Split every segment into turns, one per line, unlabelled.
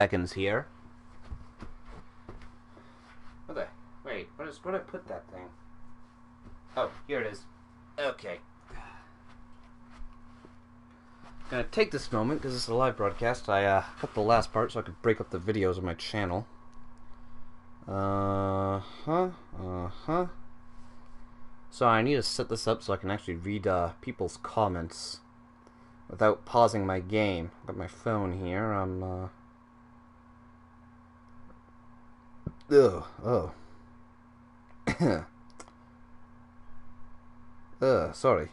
Seconds here. Wait, where did I put that thing? Oh, here it is. Okay. Gonna take this moment because it's a live broadcast. I cut the last part so I could break up the videos on my channel. So I need to set this up so I can actually read people's comments without pausing my game. I've got my phone here. Sorry.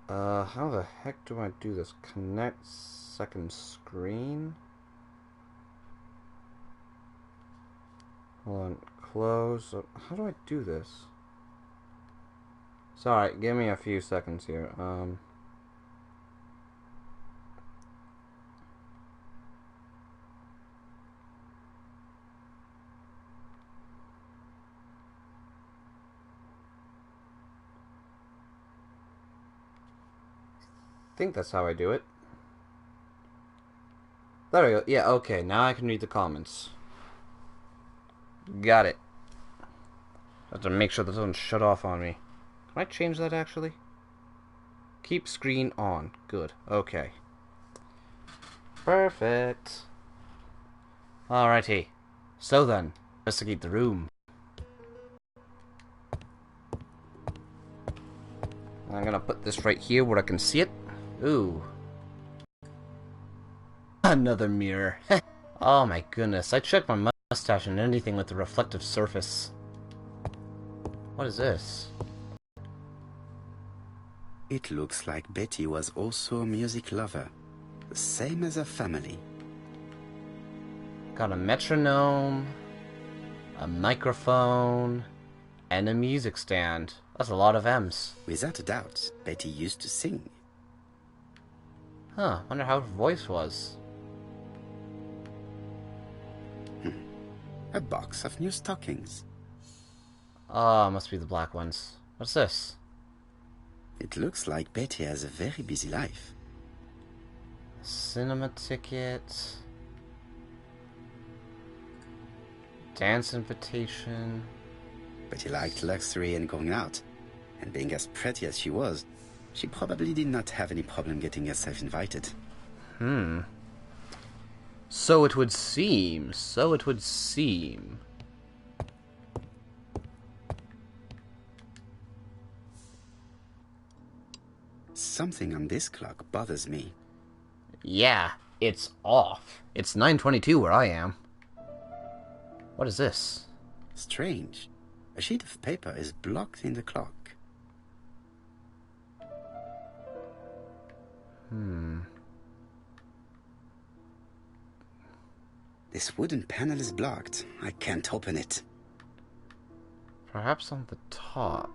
How the heck do I do this? Connect second screen? Hold on, close. How do I do this? Sorry, give me a few seconds here. I think that's how I do it. There we go. Yeah, okay, now I can read the comments. Got it. I have to make sure that doesn't shut off on me. Can I change that actually? Keep screen on. Good. Okay. Perfect. Alrighty. So then, investigate the room. I'm gonna put this right here where I can see it. Ooh. Another mirror. Oh my goodness. I checked my mustache and anything with a reflective surface. What is this?
It looks like Betty was also a music lover, the same as her family.
Got a metronome, a microphone, and a music stand. That's a lot of M's.
Without a doubt, Betty used to sing.
Huh, wonder how her voice was.
A box of new stockings.
Oh, must be the black ones. What's this?
It looks like Betty has a very busy life.
Cinema ticket. Dance invitation.
Betty liked luxury and going out. And being as pretty as she was, she probably did not have any problem getting herself invited.
So it would seem. So it would seem.
Something on this clock bothers me.
Yeah, it's off. It's 9:22 where I am. What is this?
Strange. A sheet of paper is blocked in the clock. This wooden panel is blocked. I can't open it.
Perhaps on the top.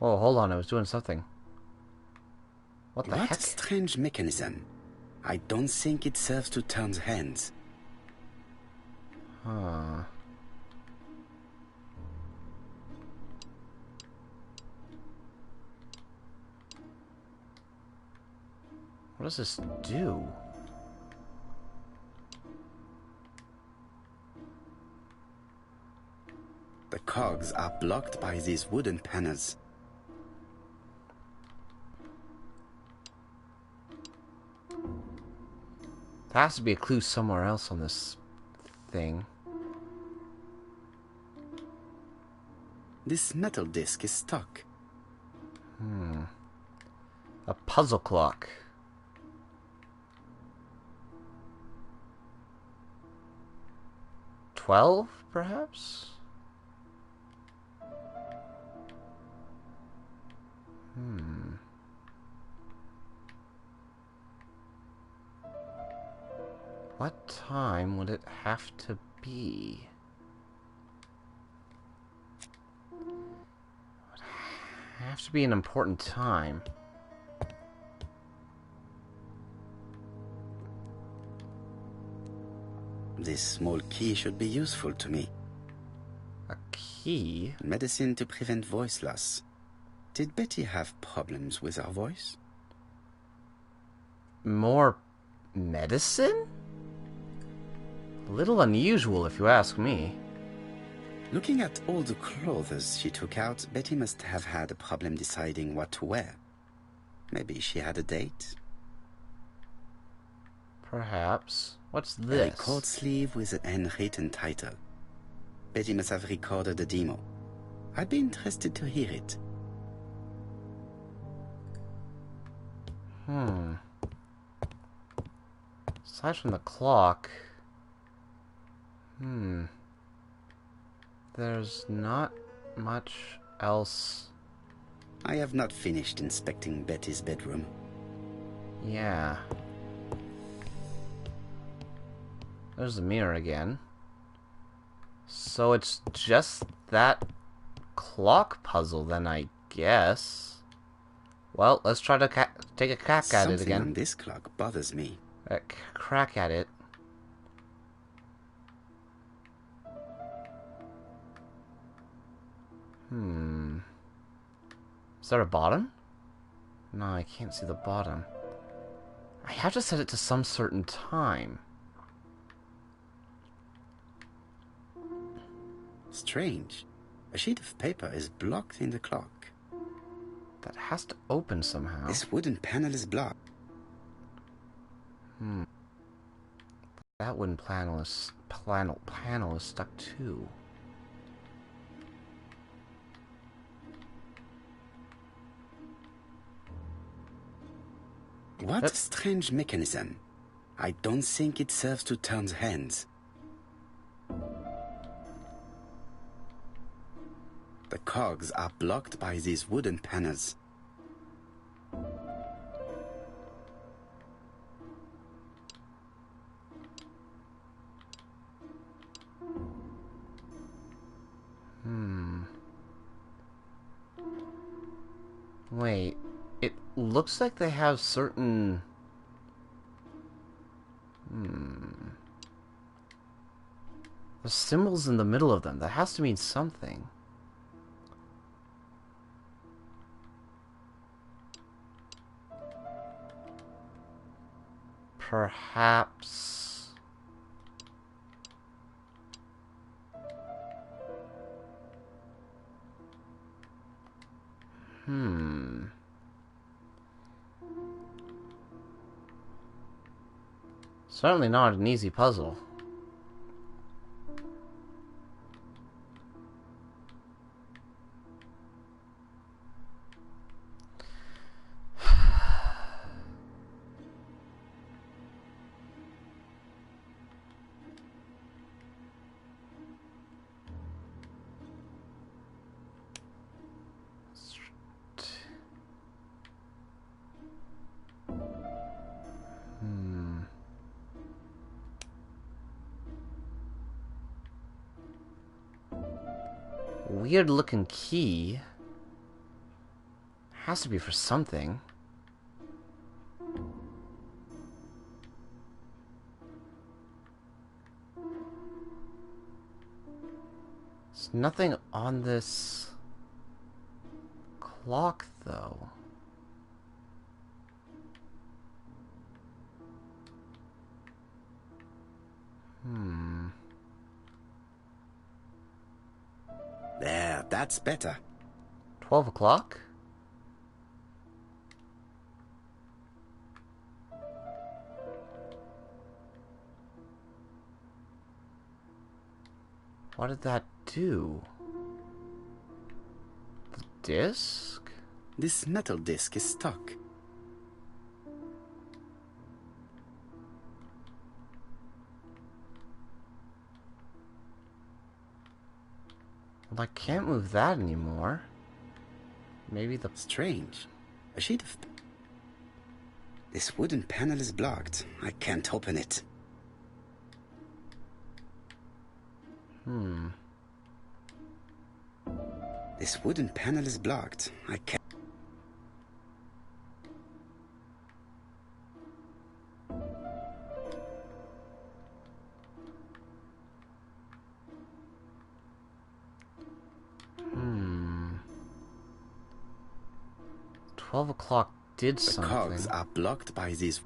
Oh, hold on, I was doing something. What the
What
heck?
strange mechanism? I don't think it serves to turn the hands.
Huh. What does this do?
The cogs are blocked by these wooden panels.
There has to be a clue somewhere else on this thing.
This metal disc is stuck.
A puzzle clock. 12, perhaps? What time would it have to be? It would have to be an important time.
This small key should be useful to me.
A key?
Medicine to prevent voice loss. Did Betty have problems with her voice?
More medicine? A little unusual, if you ask me.
Looking at all the clothes she took out, Betty must have had a problem deciding what to wear. Maybe she had a date?
Perhaps. What's
A
this?
record sleeve with a handwritten title. Betty must have recorded a demo. I'd be interested to hear it.
Aside from the clock... There's not much else.
I have not finished inspecting Betty's bedroom.
Yeah. There's the mirror again. So it's just that clock puzzle then, I guess. Well, let's try to take a crack at it again.
Something on this clock bothers me.
Crack at it. Is there a bottom? No, I can't see the bottom. I have to set it to some certain time.
Strange. A sheet of paper is blocked in the clock.
That has to open somehow.
This wooden panel is blocked.
That wooden panel is stuck too.
What a strange mechanism. I don't think it serves to turn hands. The cogs are blocked by these wooden panels.
Wait, it looks like they have certain... The symbols in the middle of them. That has to mean something. Perhaps... Certainly not an easy puzzle. Weird looking key. Has to be for something. There's nothing on this clock though.
There, that's better.
12 o'clock? What did that do? The disc?
This metal disc is stuck.
Well, I can't move that anymore. Maybe the...
Strange. A sheet of... This wooden panel is blocked. I can't open it. This wooden panel is blocked. I can't...
12 o'clock did
The
something.
cogs are blocked by these...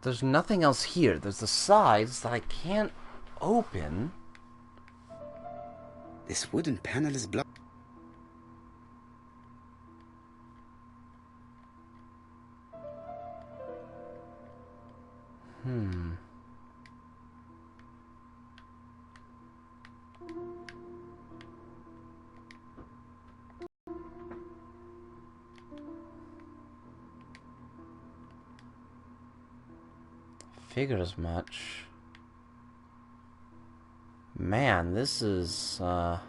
There's nothing else here. There's the sides that I can't open.
This wooden panel is blocked.
Figured as much. Man, this is, not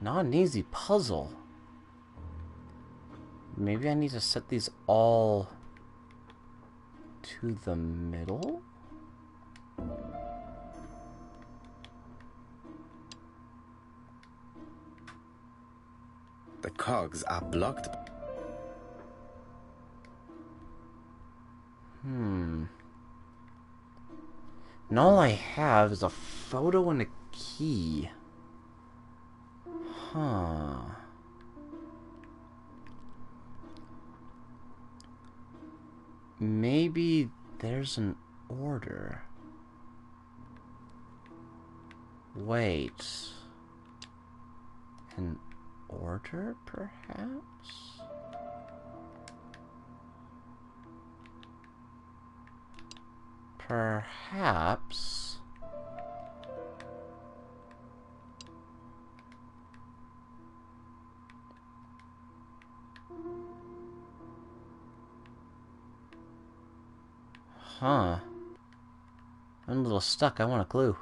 an easy puzzle. Maybe I need to set these all to the middle?
The cogs are blocked.
And all I have is a photo and a key. Huh. Maybe there's an order. Wait. An order, perhaps? Perhaps. Huh. I'm a little stuck. I want a clue.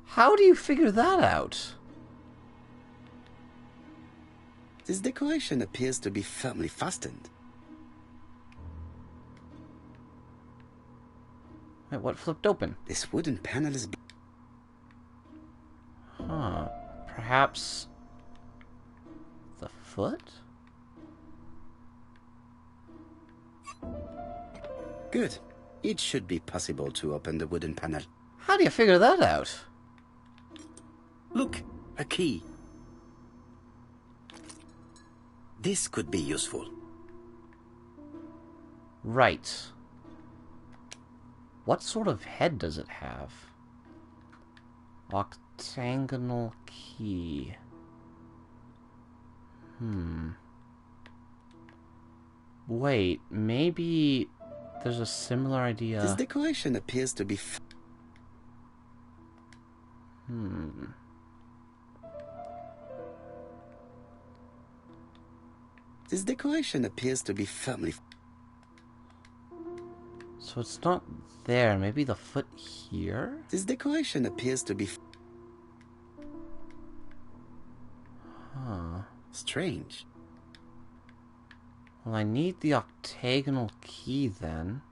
How do you figure that out?
This decoration appears to be firmly fastened.
Wait, what flipped open?
This wooden panel is...
Huh. Perhaps... the foot?
Good. It should be possible to open the wooden panel.
How do you figure that out?
Look, a key. This could be useful.
Right. What sort of head does it have? Octagonal key. Wait, maybe there's a similar idea.
This decoration appears to be... This decoration appears to be firmly...
So it's not there. Maybe the foot here?
This decoration appears to be...
Huh.
Strange.
Well, I need the octagonal key then.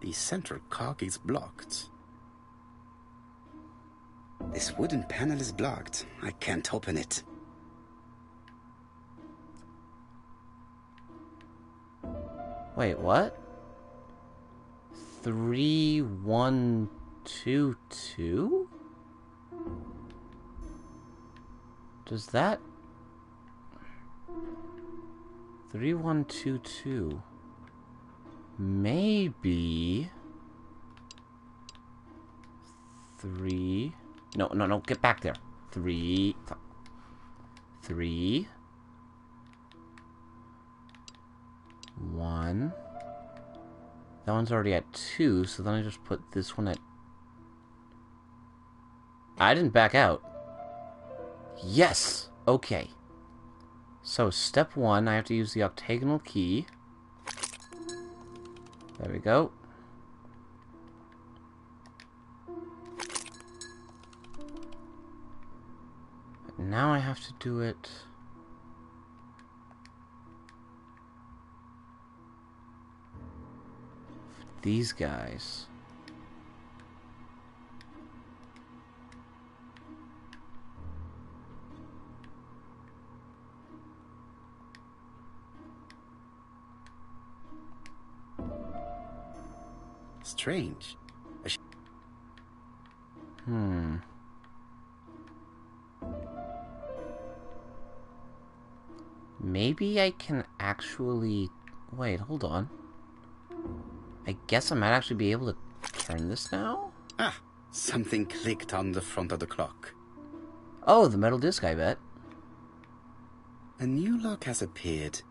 The central cog is blocked. This wooden panel is blocked. I can't open it.
Wait, what? 3122? Does that... 3122... Maybe... 3... No, get back there. 3... 1... That one's already at 2, so then I just put this one at... I didn't back out. Yes! Okay. So, step 1, I have to use the octagonal key. There we go. But now I have to do it... these guys?
Strange.
Maybe I can actually... Wait, hold on. I guess I might actually be able to turn this now?
Ah, something clicked on the front of the clock.
Oh, the metal disc, I bet.
A new lock has appeared.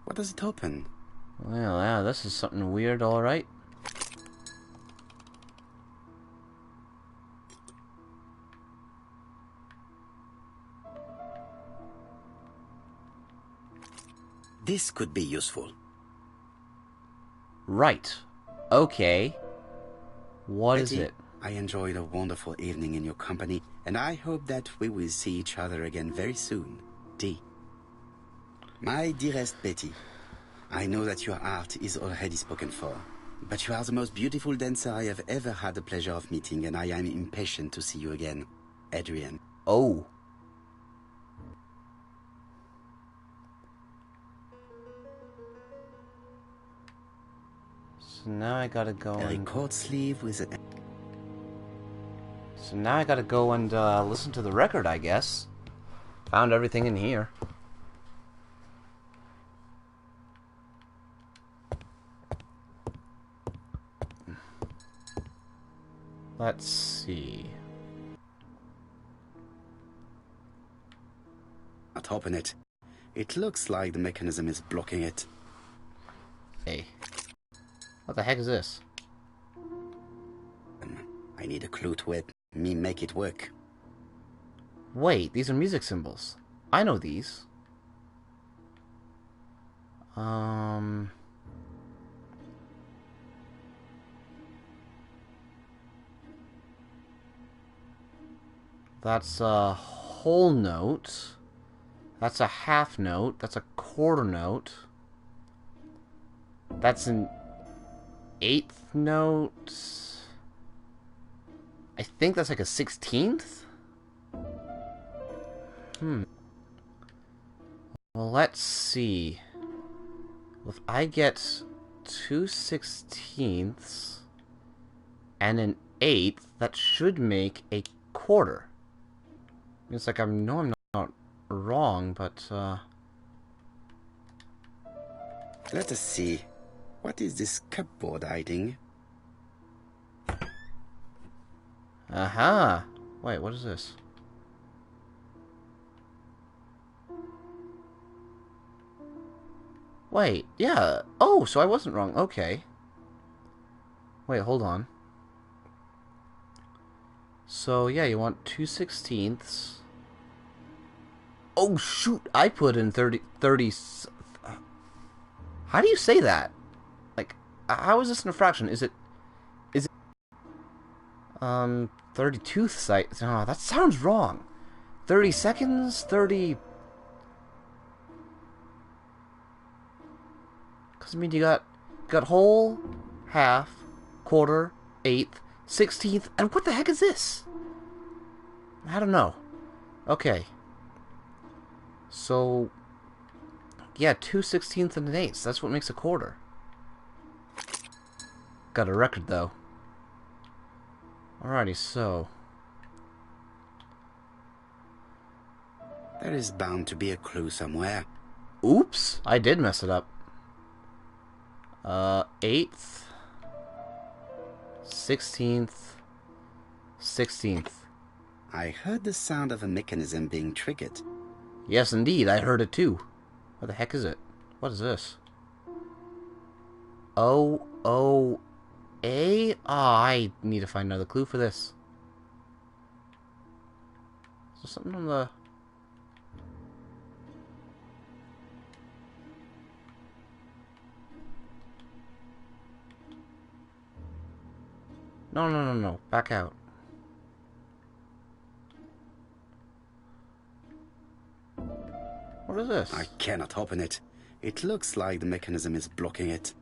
What does it open?
Well, yeah, this is something weird, alright.
This could be useful.
Right. Okay. What is
Betty,
it?
I enjoyed a wonderful evening in your company, and I hope that we will see each other again very soon. D. My dearest Betty, I know that your art is already spoken for, but you are the most beautiful dancer I have ever had the pleasure of meeting, and I am impatient to see you again. Adrian.
Oh. So now I gotta go
A
and...
record sleeve with a...
So now I gotta go and listen to the record, I guess. Found everything in here. Let's see.
Not open it. It looks like the mechanism is blocking it.
Hey. What the heck is this?
I need a clue to it. Me make it work.
Wait, these are music symbols. I know these. That's a whole note. That's a half note. That's a quarter note. That's an eighth note. I think that's like a 16th? Well, let's see. If I get 2 16ths and an eighth, that should make a quarter. It's like I know I'm not wrong, but
Let us see. What is this cupboard hiding?
aha. Wait, what is this? Wait, yeah. Oh, so I wasn't wrong. Okay. Wait, hold on. So, yeah, you want 2 16ths. Oh, shoot. I put in 30. How do you say that? Like, how is this in a fraction? Is it 32th? Oh, that sounds wrong. 30 seconds? 30... Because, I mean, you got whole, half, quarter, eighth, 16th, and what the heck is this? I don't know. Okay. So, yeah, 2 16ths and an eighth. That's what makes a quarter. Got a record, though. Alrighty, so...
There is bound to be a clue somewhere.
Oops! I did mess it up. Eighth, 16th, 16th.
I heard the sound of a mechanism being triggered.
Yes, indeed, I heard it too. What the heck is it? What is this? O-O-A? Ah, I need to find another clue for this. Is there something on the... No. Back out. What is this?
I cannot open it. It looks like the mechanism is blocking it.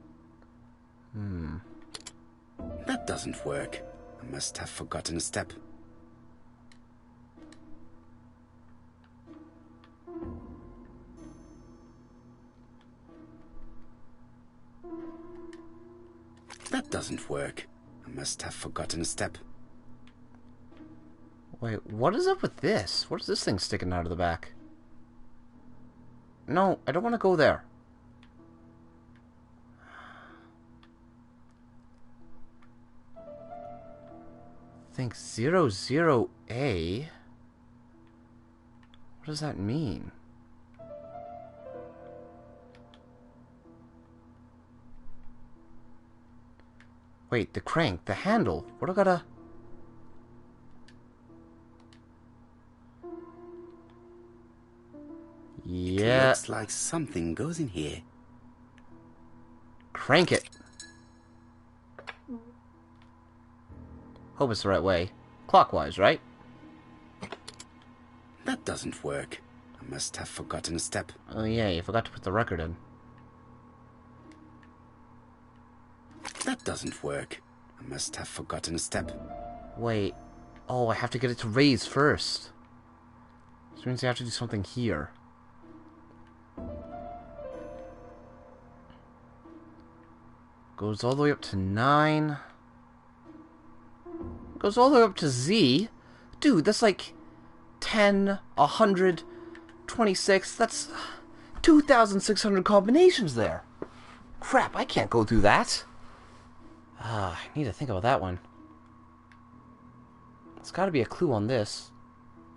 doesn't work. I must have forgotten a step. That doesn't work. I must have forgotten a step.
Wait, what is up with this? What is this thing sticking out of the back? No, I don't want to go there. Think 00A? What does that mean? Wait, the crank, the handle. What do I gotta...
It looks like something goes in here.
Crank it. Hope it's the right way. Clockwise, right?
That doesn't work. I must have forgotten a step.
Oh yeah, you forgot to put the record in.
That doesn't work. I must have forgotten a step.
Wait. Oh, I have to get it to raise first. Which means I have to do something here. Goes all the way up to 9. Goes all the way up to Z. Dude, that's like 10, 100, 26. That's 2,600 combinations there. Crap, I can't go through that. I need to think about that one. There's got to be a clue on this.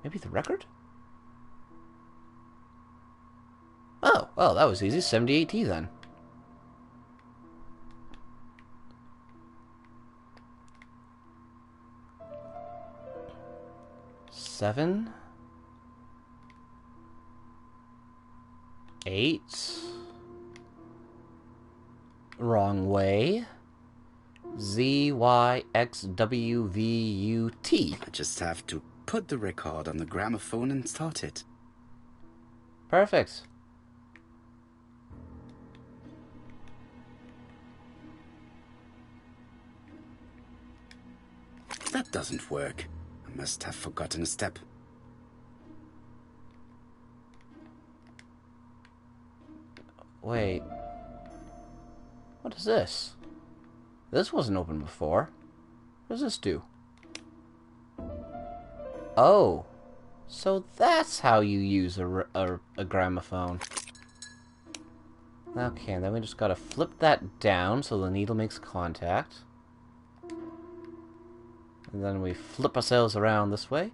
Maybe the record? Oh, well, that was easy. 78T then. Seven, 8. Wrong way. ZYXWVUT.
I just have to put the record on the gramophone and start it.
Perfect.
That doesn't work. I must have forgotten a step.
Wait. What is this? This wasn't open before. What does this do? Oh. So that's how you use a gramophone. Okay, then we just gotta flip that down so the needle makes contact. And then we flip ourselves around this way.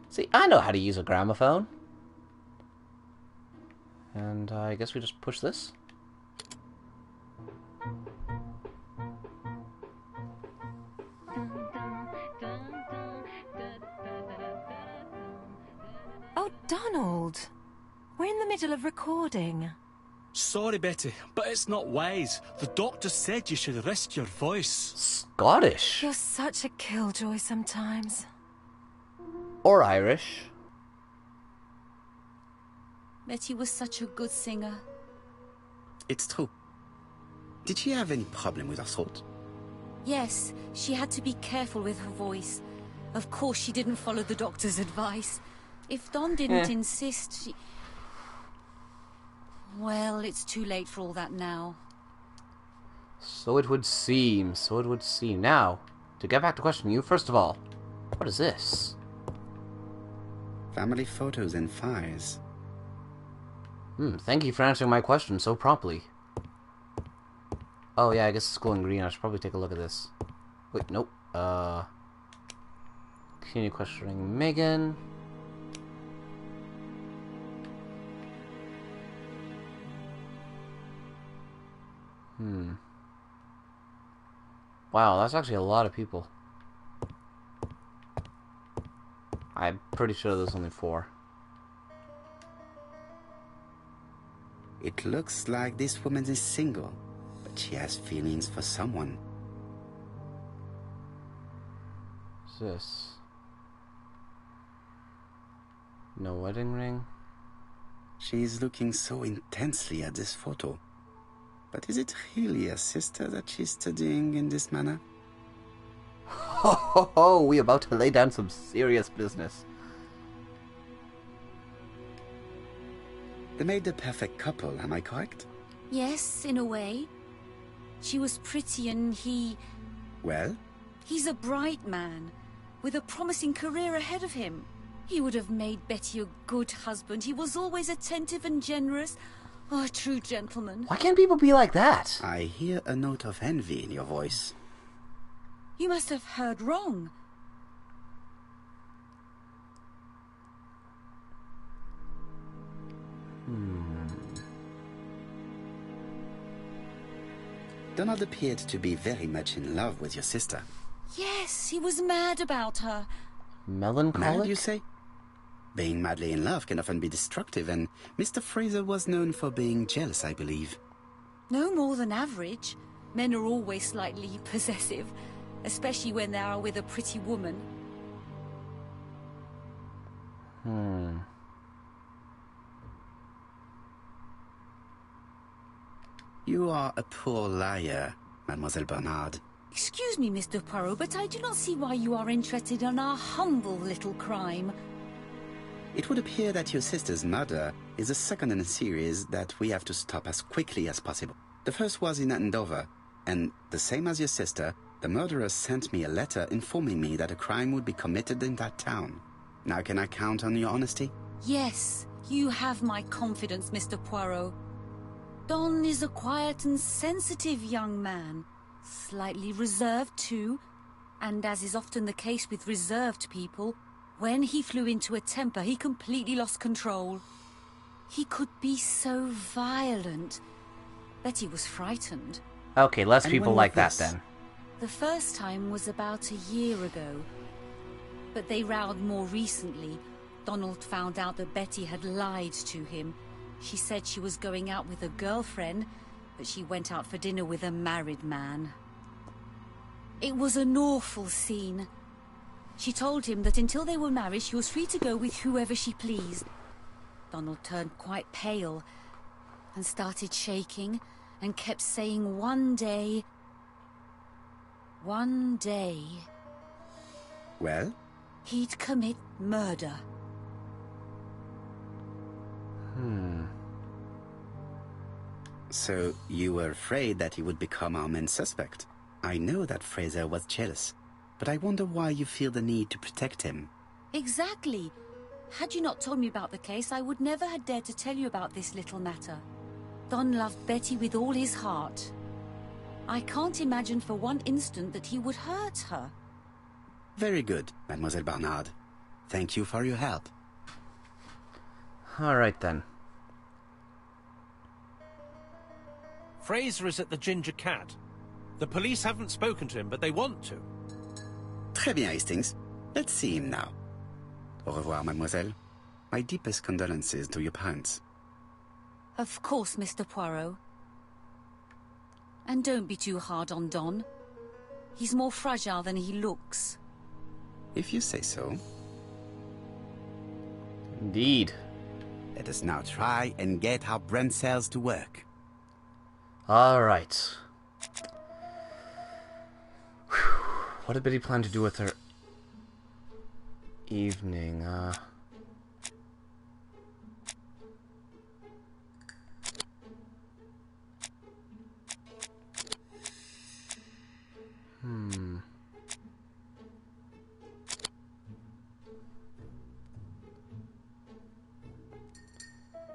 See, I know how to use a gramophone. And I guess we just push this.
Oh, Donald! We're in the middle of recording.
Sorry, Betty, but it's not wise. The doctor said you should risk your voice.
Scottish.
You're such a killjoy sometimes.
Or Irish.
Betty was such a good singer.
It's true. Did she have any problem with her throat?
Yes, she had to be careful with her voice. Of course she didn't follow the doctor's advice. If Don didn't insist, she... Well, it's too late for all that now.
So it would seem. So it would seem. Now, to get back to questioning you, first of all, what is this?
Family photos and files.
Thank you for answering my question so promptly. Oh yeah, I guess it's glowing green. I should probably take a look at this. Wait, nope. Continue questioning Megan. Wow, that's actually a lot of people. I'm pretty sure there's only 4.
It looks like this woman is single, but she has feelings for someone.
What's this? No wedding ring?
She is looking so intensely at this photo. But is it really a sister that she's studying in this manner?
Oh, we about to lay down some serious business.
They made the perfect couple, am I correct?
Yes, in a way. She was pretty and he...
Well?
He's a bright man, with a promising career ahead of him. He would have made Betty a good husband. He was always attentive and generous. Oh, a true gentleman.
Why can't people be like that?
I hear a note of envy in your voice.
You must have heard wrong.
Donald appeared to be very much in love with your sister.
Yes, he was mad about her.
Melancholic?
Mad, you say? Being madly in love can often be destructive, and Mr. Fraser was known for being jealous, I believe.
No more than average. Men are always slightly possessive, especially when they are with a pretty woman.
You are a poor liar, Mademoiselle Bernard.
Excuse me, Mr. Poirot, but I do not see why you are interested in our humble little crime.
It would appear that your sister's murder is the second in a series that we have to stop as quickly as possible. The first was in Andover, and the same as your sister, the murderer sent me a letter informing me that a crime would be committed in that town. Now can I count on your honesty?
Yes, you have my confidence, Mr. Poirot. Don is a quiet and sensitive young man. Slightly reserved, too. And as is often the case with reserved people, when he flew into a temper, he completely lost control. He could be so violent. Betty was frightened.
Okay, less
And
people
when
like that
was this?
then.
The first time was about a year ago. But they rowed more recently. Donald found out that Betty had lied to him. She said she was going out with a girlfriend, but she went out for dinner with a married man. It was an awful scene. She told him that until they were married, she was free to go with whoever she pleased. Donald turned quite pale and started shaking and kept saying one day...
Well?
he'd commit murder.
So you were afraid that he would become our main suspect. I know that Fraser was jealous, but I wonder why you feel the need to protect him.
Exactly. Had you not told me about the case, I would never have dared to tell you about this little matter. Don loved Betty with all his heart. I can't imagine for one instant that he would hurt her.
Very good, Mademoiselle Bernard. Thank you for your help.
Alright then.
Fraser is at the Ginger Cat. The police haven't spoken to him, but they want to.
Très bien, Hastings. Let's see him now. Au revoir, mademoiselle. My deepest condolences to your parents.
Of course, Mr. Poirot. And don't be too hard on Don. He's more fragile than he looks.
If you say so.
Indeed.
Let us now try and get our brain cells to work.
Alright. What did Betty plan to do with her evening?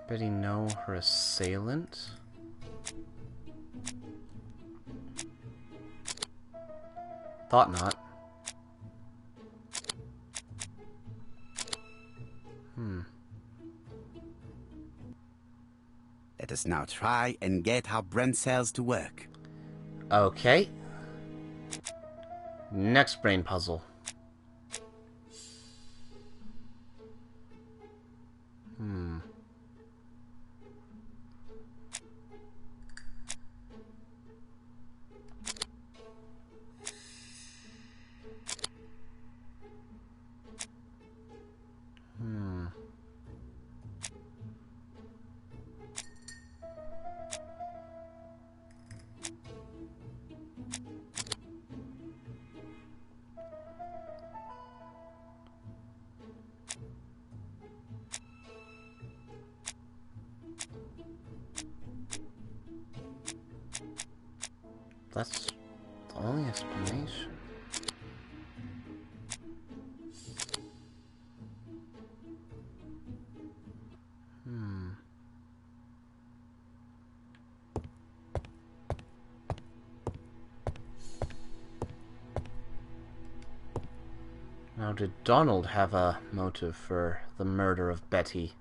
Betty know her assailant? Thought not.
Let us now try and get our brain cells to work.
Okay. Next brain puzzle. That's the only explanation. Now, did Donald have a motive for the murder of Betty?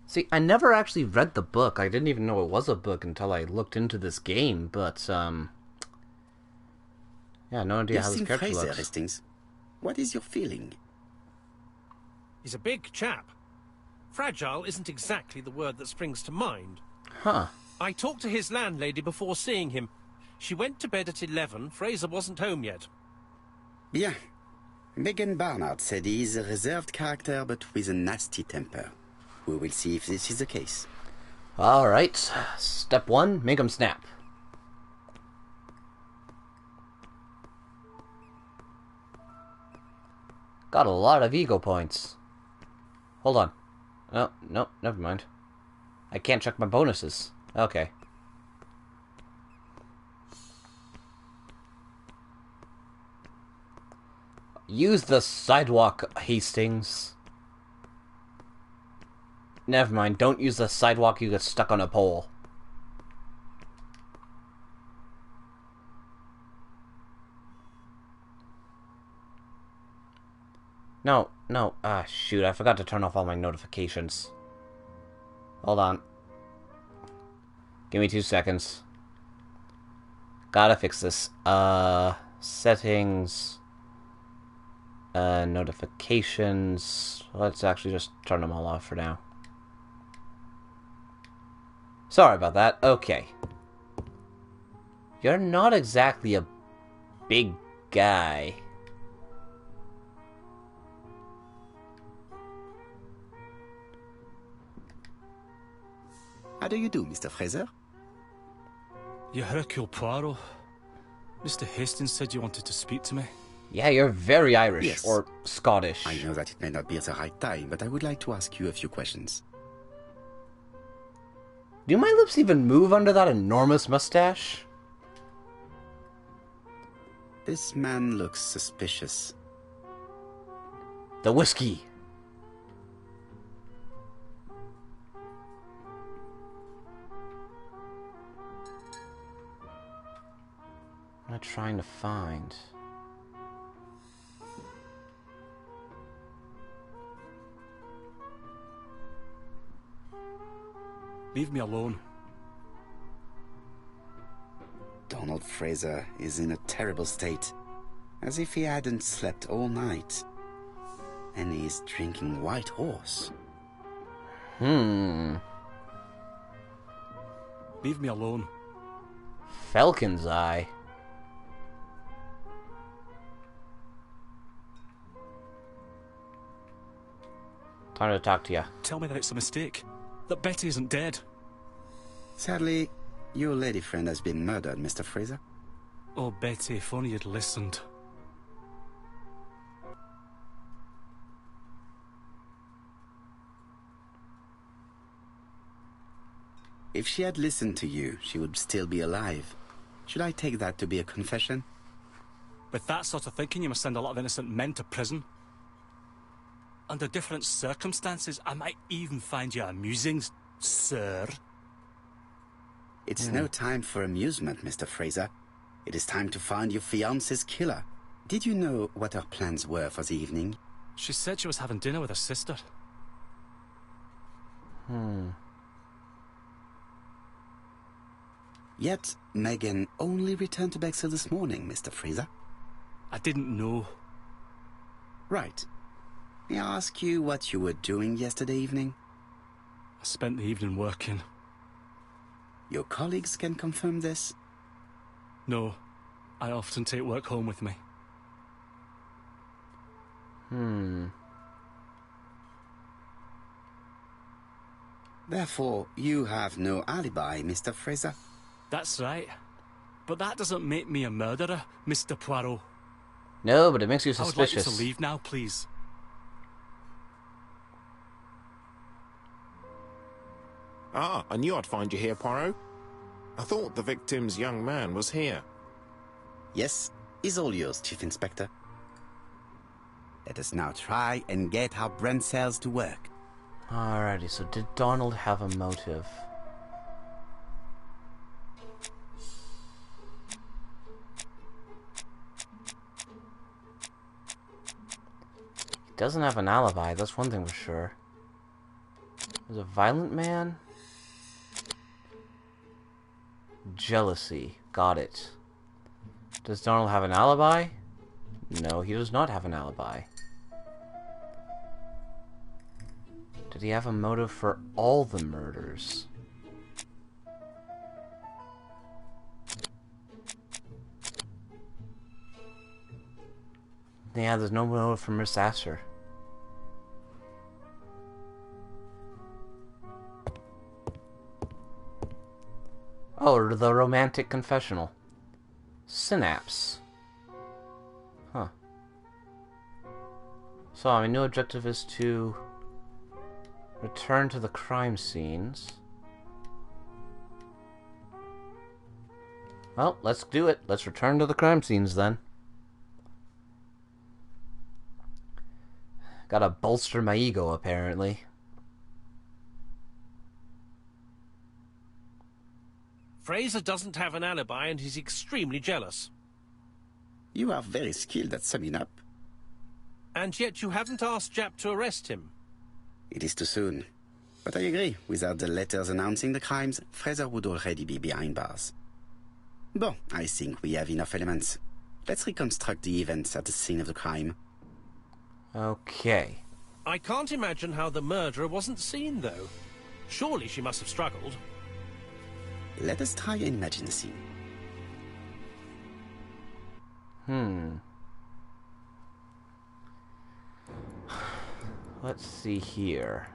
See, I never actually read the book. I didn't even know it was a book until I looked into this game, but, yeah, no idea how this character
Fraser,
looks.
Hastings. What is your feeling?
He's a big chap. Fragile isn't exactly the word that springs to mind.
Huh.
I talked to his landlady before seeing him. She went to bed at 11. Fraser wasn't home yet.
Bien. Megan Barnard said he is a reserved character but with a nasty temper. We will see if this is the case.
Alright. Step 1, make him snap. Got a lot of ego points. Hold on. Oh, no, never mind. I can't check my bonuses. Okay. Use the sidewalk, Hastings. Never mind, don't use the sidewalk, you get stuck on a pole. No, shoot, I forgot to turn off all my notifications. Hold on. Give me 2 seconds. Gotta fix this. Settings. Notifications. Let's actually just turn them all off for now. Sorry about that. Okay. You're not exactly a big guy.
How do you do, Mr. Fraser?
You Hercule Poirot. Mr. Hastings said you wanted to speak to me.
Yeah, you're very Irish.
Yes.
Or Scottish.
I know that it may not be the right time, but I would like to ask you a few questions.
Do my lips even move under that enormous mustache?
This man looks suspicious.
The whiskey. What am I trying to find?
Leave me alone.
Donald Fraser is in a terrible state, as if he hadn't slept all night. And he's drinking White Horse.
Leave me alone.
Falcon's Eye. Time to talk to you.
Tell me that it's a mistake. That Betty isn't dead.
Sadly, your lady friend has been murdered, Mr. Fraser.
Oh, Betty, if only you'd listened.
If she had listened to you, she would still be alive. Should I take that to be a confession?
With that sort of thinking, you must send a lot of innocent men to prison. Under different circumstances, I might even find you amusing, sir.
It's no time for amusement, Mr. Fraser. It is time to find your fiance's killer. Did you know what her plans were for the evening?
She said she was having dinner with her sister.
Yet, Megan only returned to Bexhill this morning, Mr. Fraser.
I didn't know.
Right. May I ask you what you were doing yesterday evening?
I spent the evening working.
Your colleagues can confirm this?
No, I often take work home with me.
Therefore, you have no alibi, Mr. Fraser.
That's right. But that doesn't make me a murderer, Mr. Poirot.
No, but it makes you
I would like
suspicious.
you to leave now, please.
Ah, I knew I'd find you here, Poirot. I thought the victim's young man was here.
Yes, is all yours, Chief Inspector. Let us now try and get our brain cells to work.
Alrighty, so did Donald have a motive? He doesn't have an alibi, that's one thing for sure. He's a violent man? Jealousy, got it. Does Donald have an alibi? No, he does not have an alibi. Did he have a motive for all the murders? Yeah, there's no motive for Miss Asher. Oh, the romantic confessional. Synapse. Huh. So, my new objective is to return to the crime scenes. Well, let's do it. Let's return to the crime scenes then. Gotta bolster my ego, apparently.
Fraser doesn't have an alibi and he's extremely jealous.
You are very skilled at summing up.
And yet you haven't asked Jap to arrest him.
It is too soon. But I agree, without the letters announcing the crimes, Fraser would already be behind bars. Bon, I think we have enough elements. Let's reconstruct the events at the scene of the crime.
Okay.
I can't imagine how the murderer wasn't seen, though. Surely she must have struggled.
Let us try and imagine the scene.
Let's see here.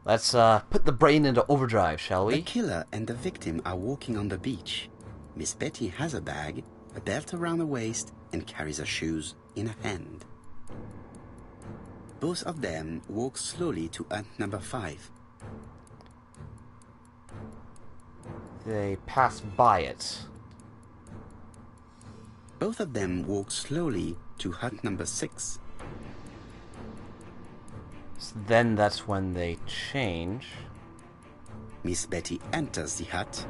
Let's put the brain into overdrive, shall
The
we?
killer and the victim are walking on the beach. Miss Betty has a bag, a belt around her waist, and carries her shoes in her hand. Both of them walk slowly to hut number 5.
They pass by it.
Both of them walk slowly to hut number 6.
So then that's when they change.
Miss Betty enters the hut.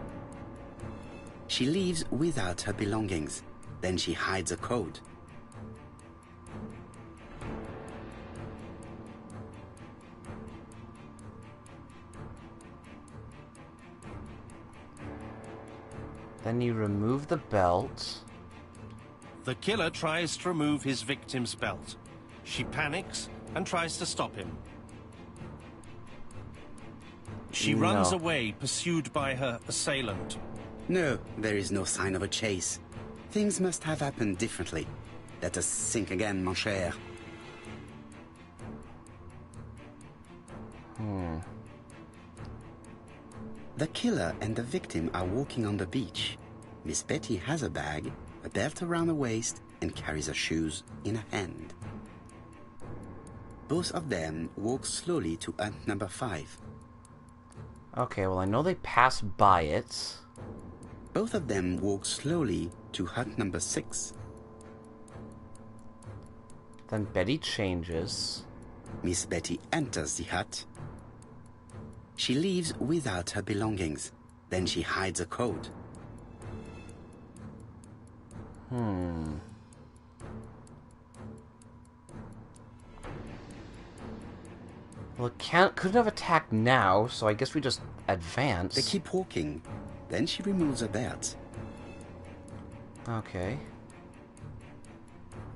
She leaves without her belongings. Then she hides a code.
Then you remove the belt.
The killer tries to remove his victim's belt. She panics and tries to stop him. She runs away, pursued by her assailant.
No, there is no sign of a chase. Things must have happened differently. Let us think again, mon cher. The killer and the victim are walking on the beach. Miss Betty has a bag, a belt around her waist, and carries her shoes in her hand. Both of them walk slowly to hut number 5.
Okay, well I know they pass by it.
Both of them walk slowly to hut number 6.
Then Betty changes.
Miss Betty enters the hut. She leaves without her belongings. Then she hides a code.
Well, it couldn't have attacked now, so I guess we just advance.
They keep walking. Then she removes her belt.
Okay.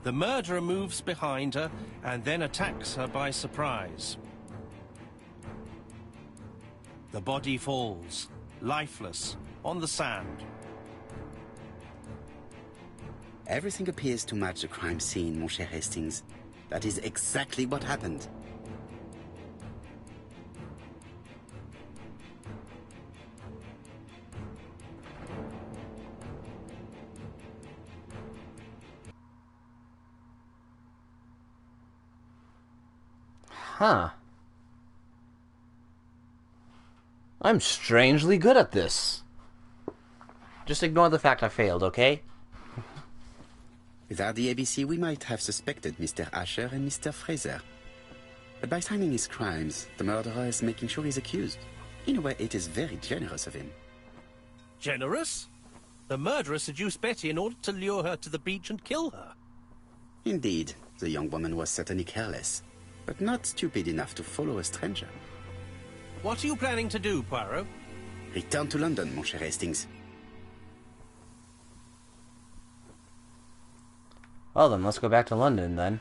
The murderer moves behind her and then attacks her by surprise. The body falls, lifeless, on the sand.
Everything appears to match the crime scene, mon cher Hastings. That is exactly what happened.
Huh. I'm strangely good at this. Just ignore the fact I failed, okay?
Without the ABC, we might have suspected Mr. Asher and Mr. Fraser. But by signing his crimes, the murderer is making sure he's accused. In a way, it is very generous of him.
Generous? The murderer seduced Betty in order to lure her to the beach and kill her.
Indeed, the young woman was certainly careless, but not stupid enough to follow a stranger.
What are you planning to do, Poirot?
Return to London, mon cher Hastings.
Well then, let's go back to London then.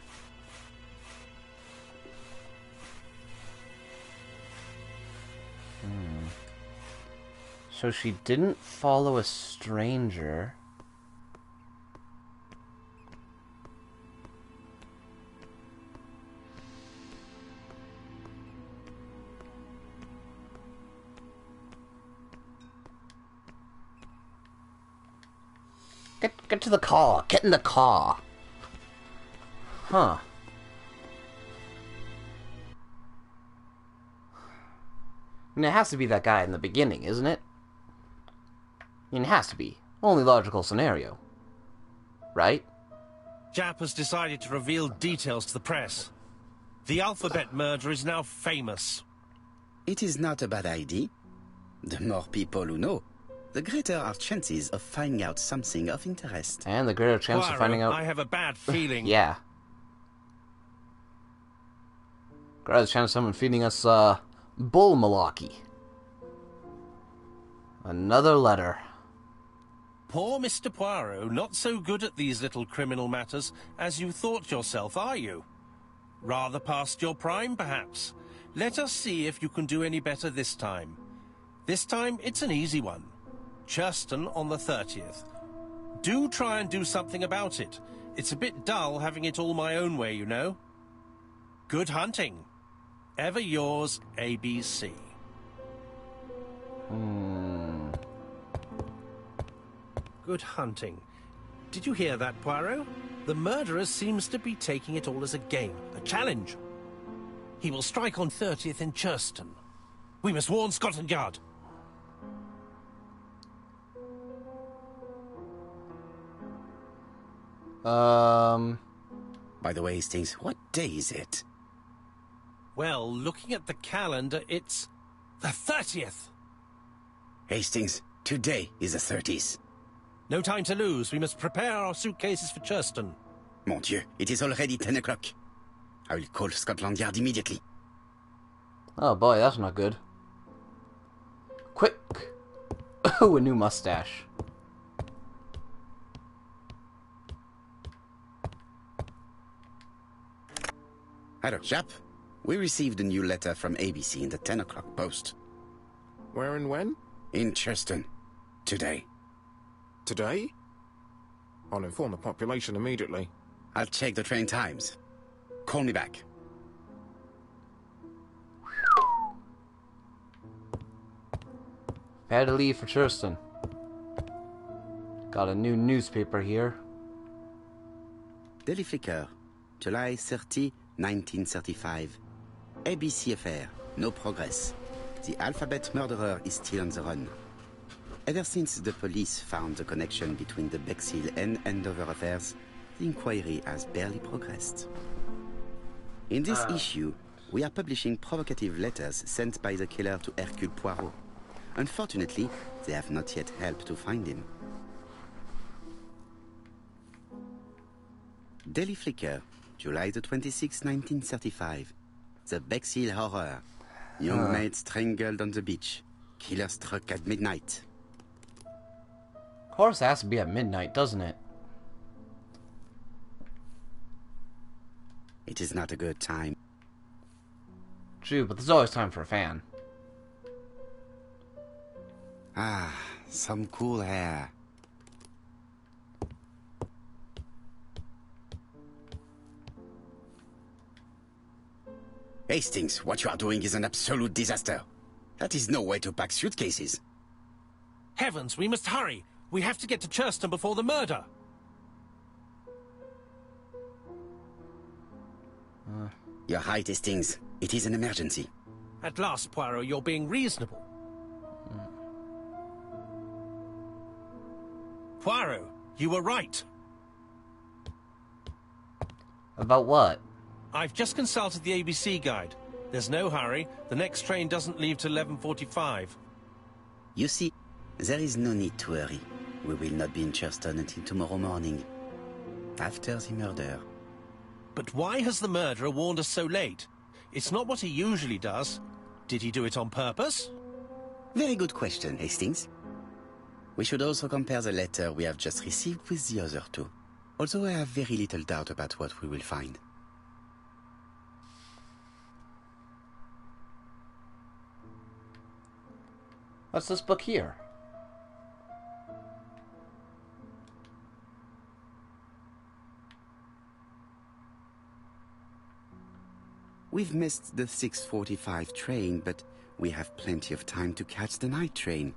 So she didn't follow a stranger. Get to the car. Get in the car. Huh. And it has to be that guy in the beginning, isn't it? I mean, it has to be. Only logical scenario. Right?
Jap has decided to reveal details to the press. The alphabet murder is now famous.
It is not a bad idea. The more people who know, the greater our chances of finding out something of interest.
And the greater chance
Poirot,
of finding out...
I have a bad feeling.
Yeah. Greater chance of someone feeding us, bull malarkey. Another letter.
Poor Mr. Poirot, not so good at these little criminal matters as you thought yourself, are you? Rather past your prime, perhaps. Let us see if you can do any better this time. This time, it's an easy one. Churston on the 30th. Do try and do something about it. It's a bit dull having it all my own way, you know. Good hunting. Ever yours, ABC. Good hunting. Did you hear that, Poirot? The murderer seems to be taking it all as a game, a challenge. He will strike on 30th in Churston. We must warn Scotland Yard.
By the way, Hastings, what day is it?
Well, looking at the calendar, it's the 30th.
Hastings, today is the 30th.
No time to lose. We must prepare our suitcases for Churston.
Mon Dieu, it is already 10 o'clock. I will call Scotland Yard immediately.
Oh boy, that's not good. Quick! Oh, a new mustache.
Hello, Jap. We received a new letter from ABC in the 10 o'clock post.
Where and when?
In Churston. Today.
Today? I'll inform the population immediately.
I'll check the train times. Call me back.
Had to leave for Churston. Got a new newspaper here.
Daily Flicker, July 30, 1935. ABC affair, no progress. The alphabet murderer is still on the run. Ever since the police found the connection between the Bexhill and Andover affairs, the inquiry has barely progressed. In this issue, we are publishing provocative letters sent by the killer to Hercule Poirot. Unfortunately, they have not yet helped to find him. Daily Flicker, July the 26th, 1935. The Bexhill Horror. Young maid strangled on the beach. Killer struck at midnight.
Of course it has to be at midnight, doesn't it?
It is not a good time.
True, but there's always time for a fan.
Ah, some cool air. Hastings, what you are doing is an absolute disaster. That is no way to pack suitcases.
Heavens, we must hurry. We have to get to Churston before the murder.
You're right, Hastings. It is an emergency.
At last, Poirot, you're being reasonable. Poirot, you were right.
About what?
I've just consulted the ABC guide. There's no hurry. The next train doesn't leave till 11:45.
You see, there is no need to hurry. We will not be in Churston until tomorrow morning, after the murder.
But why has the murderer warned us so late? It's not what he usually does. Did he do it on purpose?
Very good question, Hastings. We should also compare the letter we have just received with the other two. Although I have very little doubt about what we will find.
What's this book here?
We've missed the 6:45 train, but we have plenty of time to catch the night train.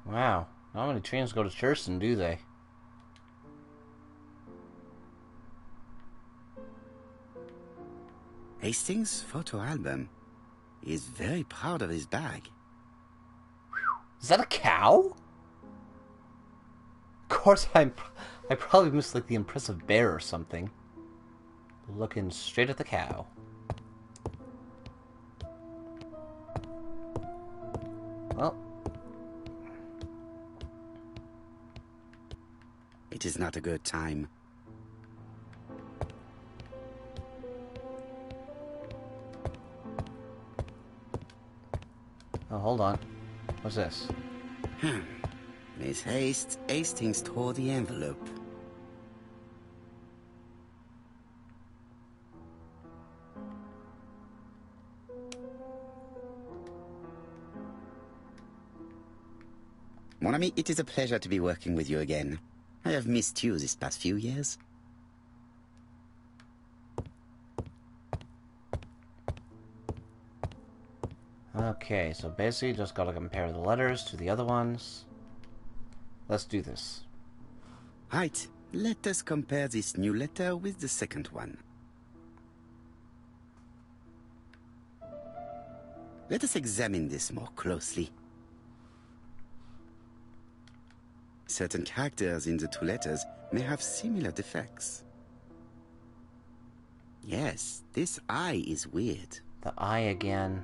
Wow. Not many trains go to Churston, do they?
Hastings' photo album. He is very proud of his bag.
Is that a cow? Of course, I probably missed like the impressive bear or something. Looking straight at the cow. Well.
It is not a good time.
Oh, hold on. What's this?
Miss Hastings tore the envelope. Mon ami, it is a pleasure to be working with you again. I have missed you this past few years.
Okay, so basically just gotta compare the letters to the other ones. Let's do this.
Right, let us compare this new letter with the second one. Let us examine this more closely. Certain characters in the two letters may have similar defects. Yes, this I is weird.
The I again.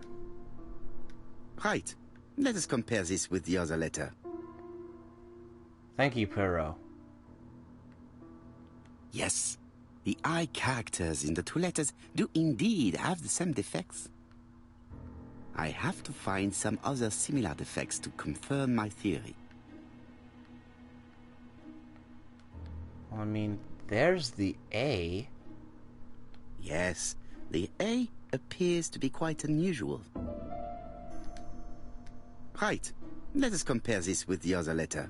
Right, let us compare this with the other letter.
Thank you, Poirot.
Yes, the I characters in the two letters do indeed have the same defects. I have to find some other similar defects to confirm my theory.
I mean, there's the A.
Yes, the A appears to be quite unusual. Right, let us compare this with the other letter.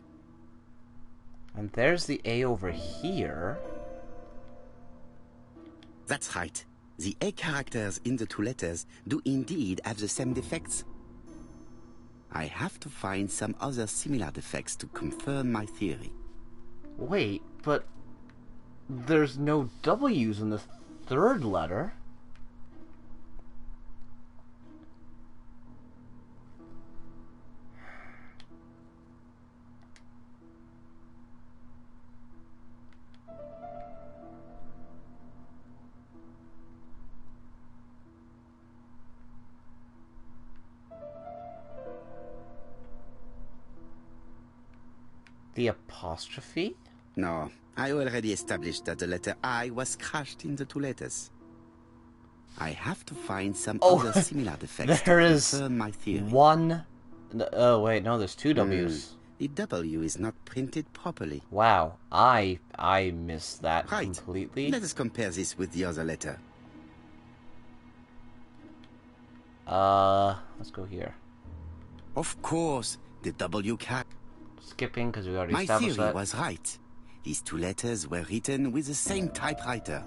And there's the A over here.
That's right. The A characters in the two letters do indeed have the same defects. I have to find some other similar defects to confirm my theory.
Wait, but there's no W's in the third letter. The apostrophe?
No, I already established that the letter I was scratched in the two letters. I have to find some other similar defects
There
to
is
confirm my theory.
one... Oh, wait, no, there's two W's.
The W is not printed properly.
Wow, I missed that
Right.
completely.
Let us compare this with the other letter.
Let's go here.
Of course, the W character.
Skipping, because we already
My
established
theory
that.
was right. These two letters were written with the same typewriter.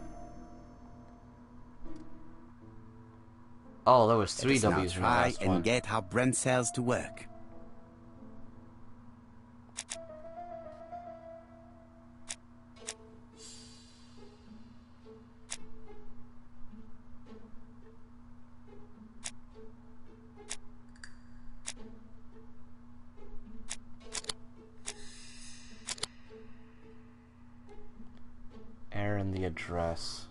Oh, there was three
Let us now
W's in the
try
last
and
one.
get our brain cells to work.
address.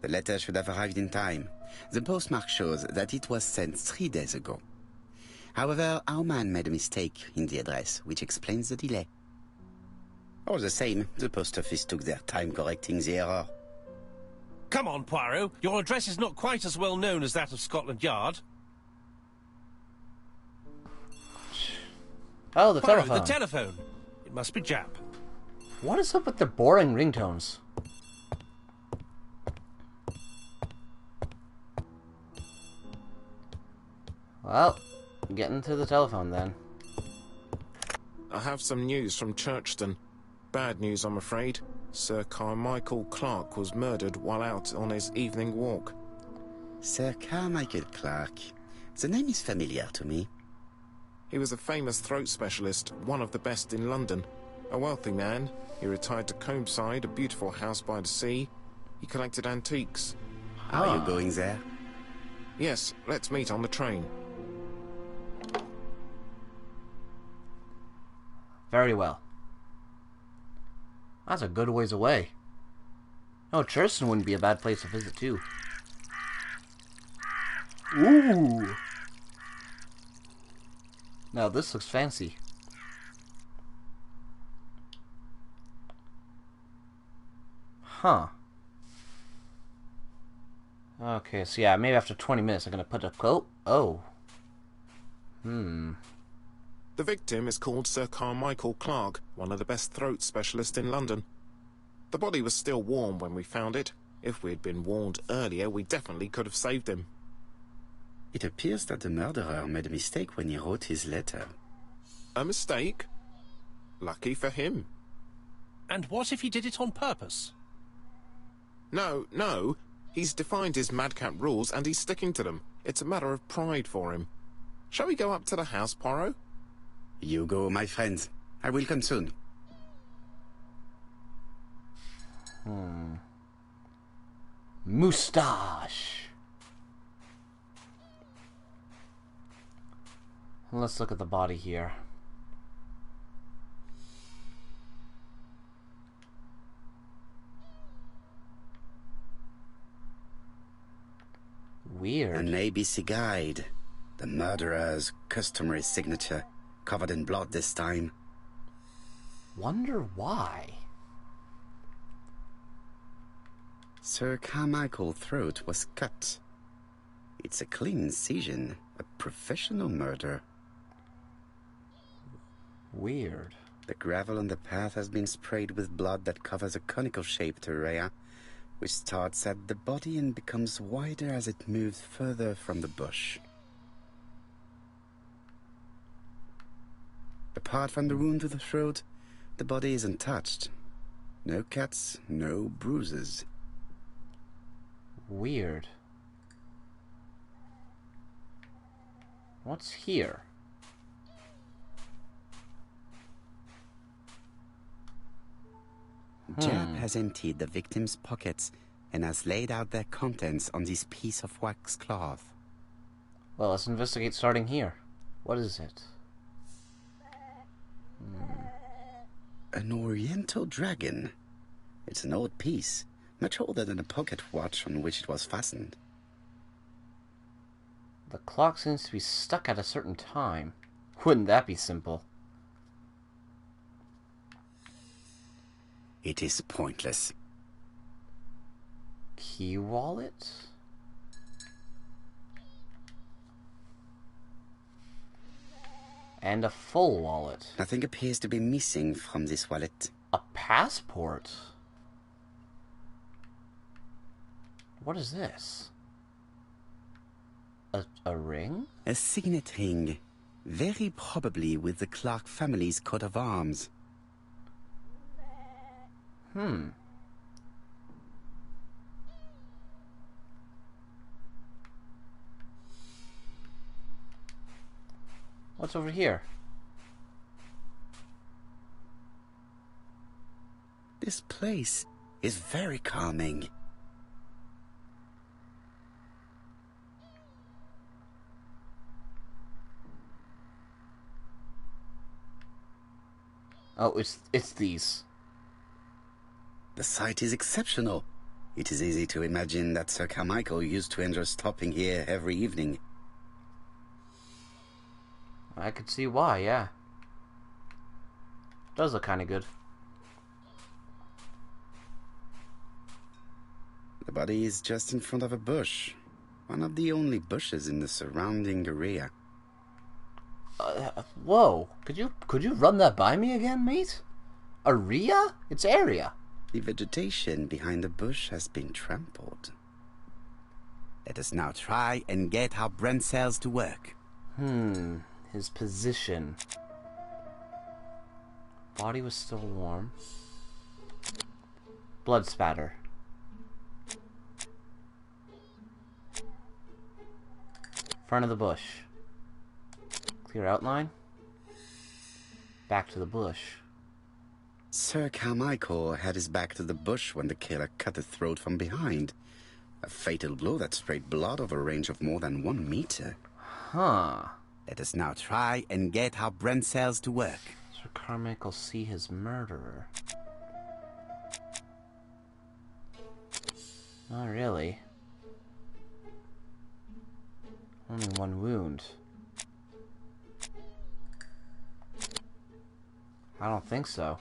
The letter should have arrived in time. The postmark shows that it was sent 3 days ago. However, our man made a mistake in the address, which explains the delay. All the same, the post office took their time correcting the error.
Come on, Poirot. Your address is not quite as well known as that of Scotland Yard.
Oh, the
Poirot,
telephone.
the telephone. It must be Jap.
What is up with the boring ringtones? Well, getting to the telephone then.
I have some news from Churchton. Bad news, I'm afraid. Sir Carmichael Clark was murdered while out on his evening walk.
Sir Carmichael Clark. The name is familiar to me.
He was a famous throat specialist, one of the best in London. A wealthy man, he retired to Combside, a beautiful house by the sea. He collected antiques.
Are you going there?
Yes, let's meet on the train.
Very well. That's a good ways away. Oh, Churston wouldn't be a bad place to visit, too. Ooh! Now, this looks fancy. Huh. Okay, so yeah, maybe after 20 minutes I'm gonna put a quote. Oh.
The victim is called Sir Carmichael Clark, one of the best throat specialists in London. The body was still warm when we found it. If we'd been warned earlier, we definitely could have saved him.
It appears that the murderer made a mistake when he wrote his letter.
A mistake? Lucky for him.
And what if he did it on purpose?
No. He's defined his madcap rules and he's sticking to them. It's a matter of pride for him. Shall we go up to the house, Poirot?
You go, my friend. I will come soon.
Moustache. Let's look at the body here. Weird.
An ABC guide. The murderer's customary signature, covered in blood this time.
Wonder why.
Sir Carmichael's throat was cut. It's a clean incision, a professional murder.
Weird.
The gravel on the path has been sprayed with blood that covers a conical-shaped area, which starts at the body and becomes wider as it moves further from the bush. Apart from the wound to the throat, the body is untouched. No cuts, no bruises.
Weird. What's here?
Jap has emptied the victim's pockets and has laid out their contents on this piece of wax cloth.
Well, let's investigate starting here. What is it?
An oriental dragon. It's an old piece, much older than the pocket watch on which it was fastened.
The clock seems to be stuck at a certain time. Wouldn't that be simple?
It is pointless.
Key wallet? And a full wallet.
Nothing appears to be missing from this wallet.
A passport? What is this? A ring?
A signet ring, very probably with the Clark family's coat of arms.
What's over here?
This place is very calming.
Oh, it's these.
The sight is exceptional. It is easy to imagine that Sir Carmichael used to enjoy stopping here every evening.
I could see why, yeah. Does look kind of good.
The body is just in front of a bush. One of the only bushes in the surrounding area.
Whoa! Could you run that by me again, mate? Area? It's area.
The vegetation behind the bush has been trampled. Let us now try and get our brain cells to work.
His position. Body was still warm. Blood spatter. Front of the bush. Clear outline. Back to the bush.
Sir Carmichael had his back to the bush when the killer cut the throat from behind. A fatal blow that sprayed blood over a range of more than 1 meter.
Huh.
Let us now try and get our brain cells to work.
Sir Carmichael see his murderer. Not really. Only 1 wound. I don't think so.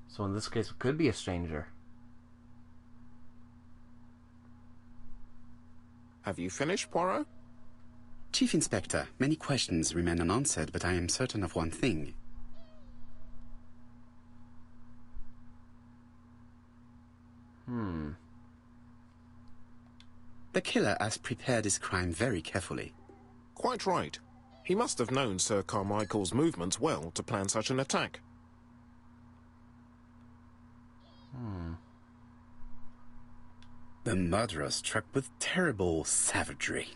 So in this case, it could be a stranger.
Have you finished, Poirot?
Chief Inspector, many questions remain unanswered, but I am certain of one thing. The killer has prepared his crime very carefully.
Quite right. He must have known Sir Carmichael's movements well to plan such an attack.
The murderer struck with terrible savagery.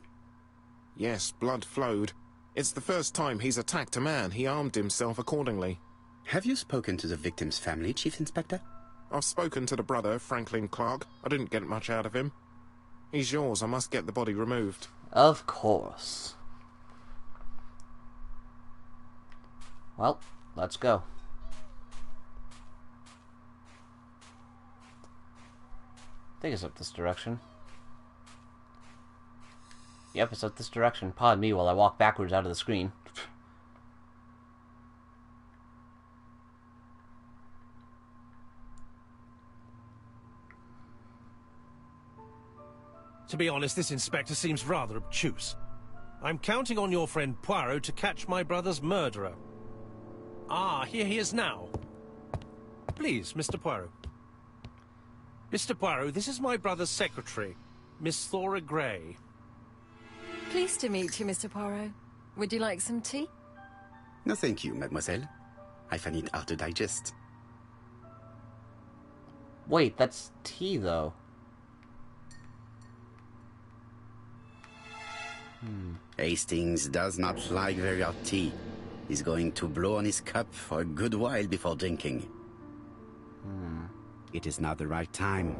Yes, blood flowed. It's the first time he's attacked a man. He armed himself accordingly.
Have you spoken to the victim's family, Chief Inspector?
I've spoken to the brother, Franklin Clark. I didn't get much out of him. He's yours. I must get the body removed.
Of course. Well, let's go. I think it's up this direction. Yep, it's up this direction. Pardon me while I walk backwards out of the screen.
To be honest, this inspector seems rather obtuse. I'm counting on your friend Poirot to catch my brother's murderer. Ah, here he is now. Please, Mr. Poirot. Mr. Poirot, this is my brother's secretary, Miss Thora Gray.
Pleased to meet you, Mr. Poirot. Would you like some tea?
No, thank you, mademoiselle. I find it hard to digest.
Wait, that's tea, though.
Hastings does not like very hot tea. He's going to blow on his cup for a good while before drinking. It is not the right time.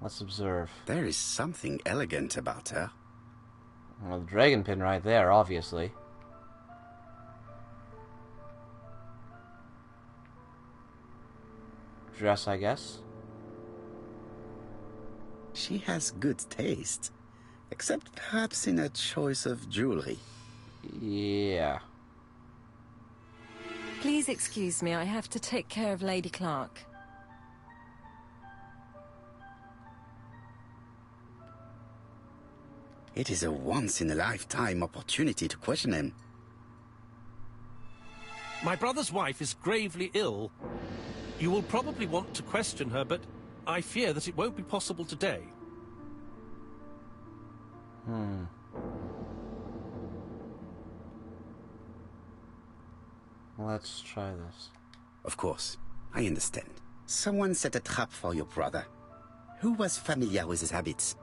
Let's observe.
There is something elegant about her.
Well, the dragon pin right there, obviously. Dress, I guess.
She has good taste, except perhaps in her choice of jewelry.
Yeah.
Please excuse me, I have to take care of Lady Clark.
It is a once-in-a-lifetime opportunity to question him.
My brother's wife is gravely ill. You will probably want to question her, but I fear that it won't be possible today.
Let's try this.
Of course, I understand. Someone set a trap for your brother. Who was familiar with his habits?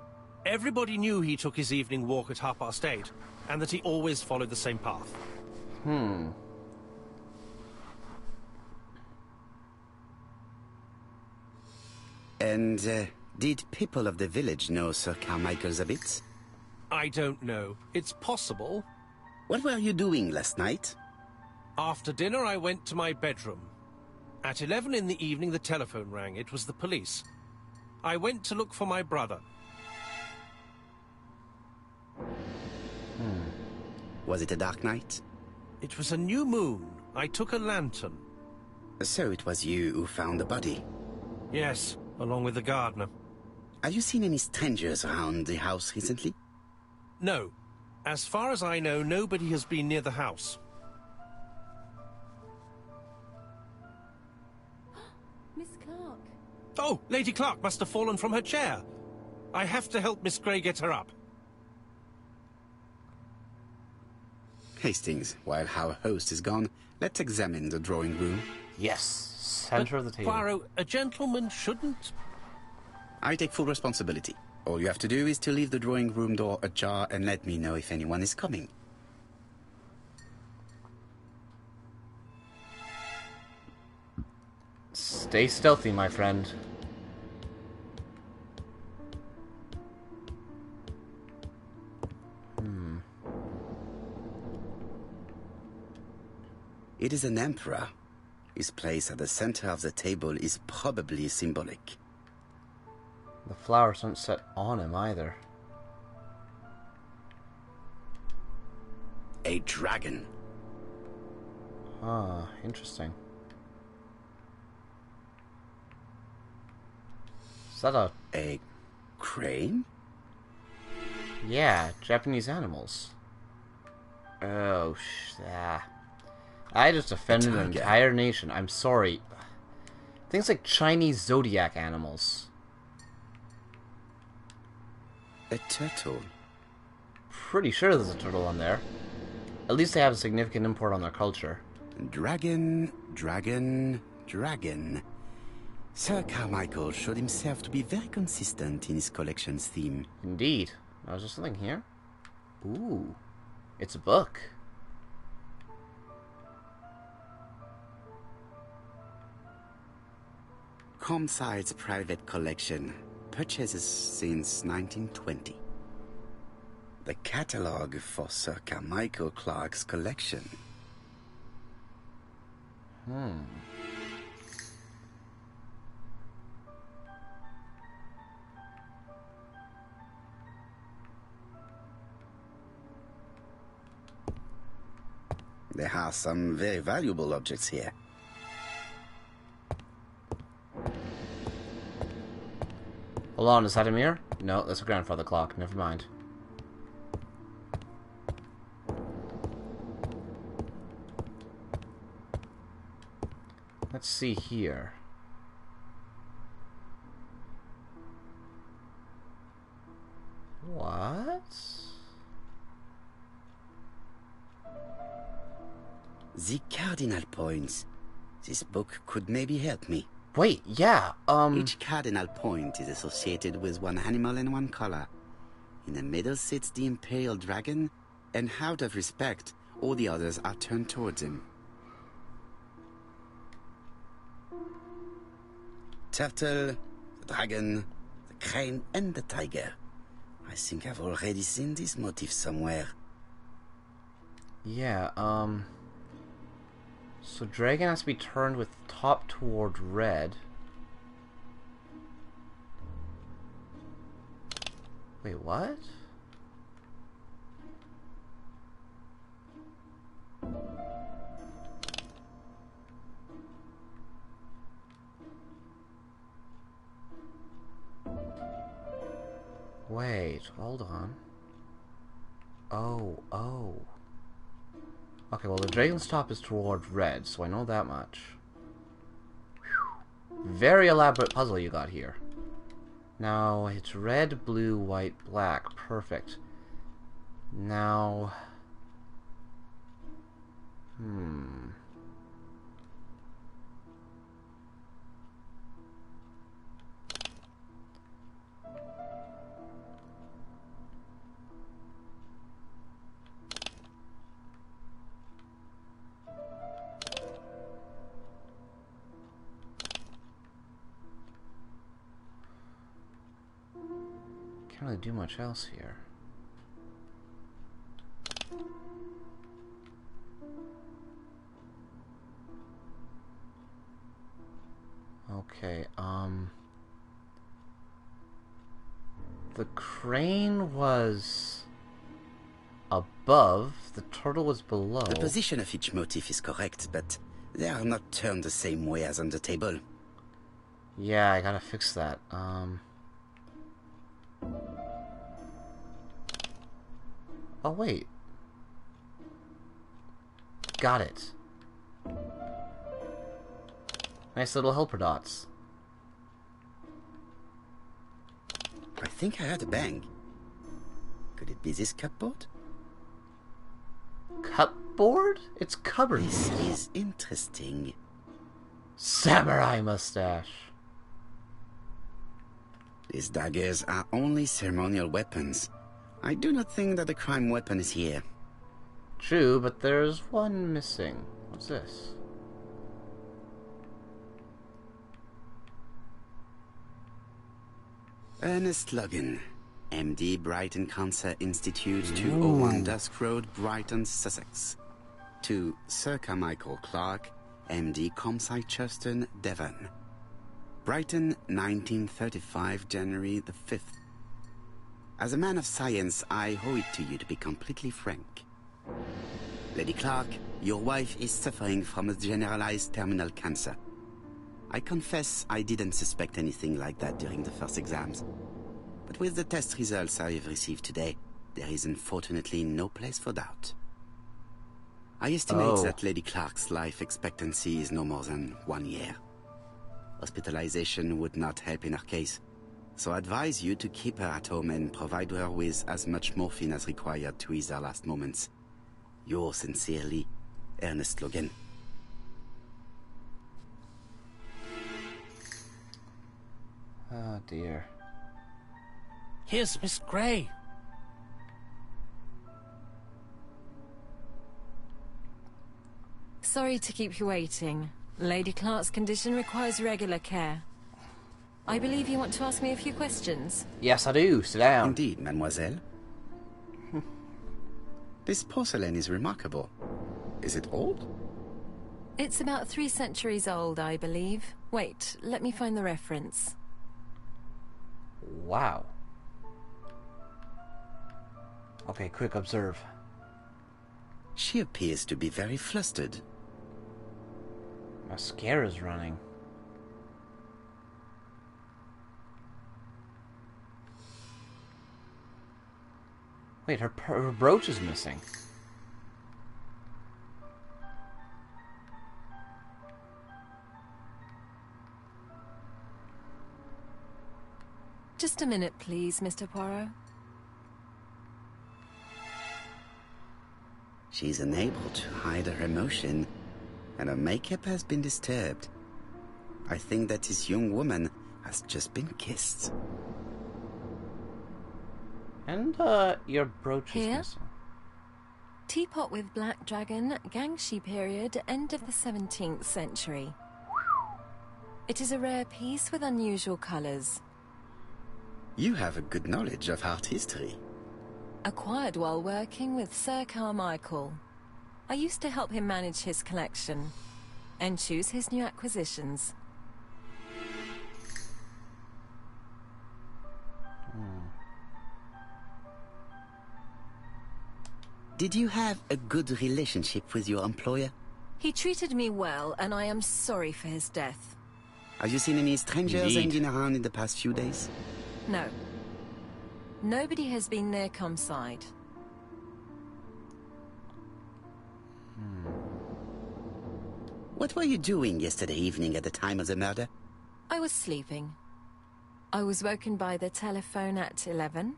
Everybody knew he took his evening walk at 8:30, and that he always followed the same path.
And did people of the village know Sir Carmichael's habits?
I don't know. It's possible.
What were you doing last night?
After dinner, I went to my bedroom. At 11 in the evening, the telephone rang. It was the police. I went to look for my brother.
Was it a dark night?
It was a new moon. I took a lantern.
So it was you who found the body.
Yes, along with the gardener.
Have you seen any strangers around the house recently?
No. As far as I know, nobody has been near the house.
Miss Clark.
Oh, Lady Clark must have fallen from her chair. I have to help Miss Grey get her up.
Hastings, while our host is gone, let's examine the drawing room.
Yes, center of the table.
Poirot, a gentleman shouldn't...
I take full responsibility. All you have to do is to leave the drawing room door ajar and let me know if anyone is coming.
Stay stealthy, my friend.
It is an emperor. His place at the center of the table is probably symbolic.
The flowers don't set on him either.
A dragon.
Ah, interesting. Is that a...
A crane?
Yeah, Japanese animals. Oh, I just offended an entire nation. I'm sorry. Things like Chinese zodiac animals.
A turtle.
Pretty sure there's a turtle on there. At least they have a significant import on their culture.
Dragon, dragon, dragon. Sir Carmichael showed himself to be very consistent in his collection's theme.
Indeed. Now, is there something here? Ooh. It's a book.
Comside's private collection. Purchases since 1920. The catalogue for Sir Carmichael Clark's collection. There are some very valuable objects here.
Hold on, is that a mirror? No, that's a grandfather clock. Never mind. Let's see here. What?
The cardinal points. This book could maybe help me.
Wait, yeah,
Each cardinal point is associated with one animal and one color. In the middle sits the imperial dragon, and out of respect, all the others are turned towards him. Turtle, the dragon, the crane, and the tiger. I think I've already seen this motif somewhere.
Yeah, so dragon has to be turned with top toward red. Wait, what? Wait, hold on. Oh. Okay, well, the dragon's top is toward red, so I know that much. Whew. Very elaborate puzzle you got here. Now, it's red, blue, white, black. Perfect. Now... Can't really do much else here. Okay, the crane was above, the turtle was below.
The position of each motif is correct, but they are not turned the same way as on the table.
Yeah, I gotta fix that. Oh, wait. Got it. Nice little helper dots.
I think I heard a bang. Could it be this cupboard?
Cupboard? It's cupboard.
This is interesting.
Samurai mustache.
These daggers are only ceremonial weapons. I do not think that the crime weapon is here.
True, but there's one missing. What's this?
Ernest Logan, MD, Brighton Cancer Institute, 201 Dusk Road, Brighton, Sussex. To Sir Carmichael Clark, MD, Comside Churton, Devon. Brighton, 1935, January the 5th. As a man of science, I owe it to you to be completely frank. Lady Clark, your wife is suffering from a generalized terminal cancer. I confess I didn't suspect anything like that during the first exams. But with the test results I have received today, there is unfortunately no place for doubt. I estimate that Lady Clark's life expectancy is no more than 1 year. Hospitalization would not help in her case, so I advise you to keep her at home and provide her with as much morphine as required to ease her last moments. Yours sincerely, Ernest Logan.
Oh dear.
Here's Miss Grey.
Sorry to keep you waiting. Lady Clark's condition requires regular care. I believe you want to ask me a few questions.
Yes, I do. Sit down.
Indeed, mademoiselle. This porcelain is remarkable. Is it old?
It's about 3 centuries old, I believe. Wait, let me find the reference.
Wow. Okay, quick, observe.
She appears to be very flustered.
Mascara's running. Wait, her brooch is missing.
Just a minute, please, Mr. Poirot.
She's unable to hide her emotion, and her makeup has been disturbed. I think that this young woman has just been kissed.
And, your brooch is
Here?
missing.
Teapot with black dragon, Gangshi period, end of the 17th century. It is a rare piece with unusual colours.
You have a good knowledge of art history.
Acquired while working with Sir Carmichael. I used to help him manage his collection and choose his new acquisitions.
Did you have a good relationship with your employer?
He treated me well, and I am sorry for his death.
Have you seen any strangers
Indeed.
hanging around in the past few days?
No. Nobody has been near Comside.
What were you doing yesterday evening at the time of the murder?
I was sleeping. I was woken by the telephone at 11.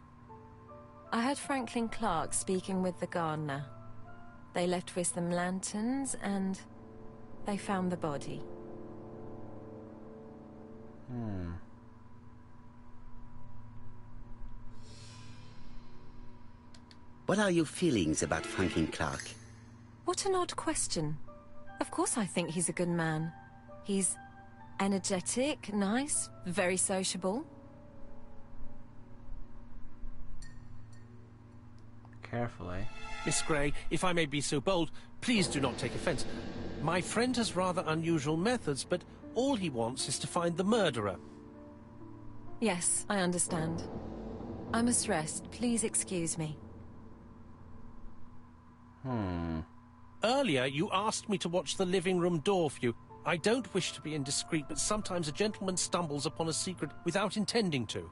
I heard Franklin Clark speaking with the gardener. They left with some lanterns and they found the body.
What are your feelings about Franklin Clark?
What an odd question. Of course I think he's a good man. He's energetic, nice, very sociable.
Carefully.
Miss Grey, if I may be so bold, please do not take offence. My friend has rather unusual methods, but All he wants is to find the murderer.
Yes, I understand. I must rest. Please excuse me.
Earlier, you asked me to watch the living room door for you. I don't wish to be indiscreet, but sometimes a gentleman stumbles upon a secret without intending to.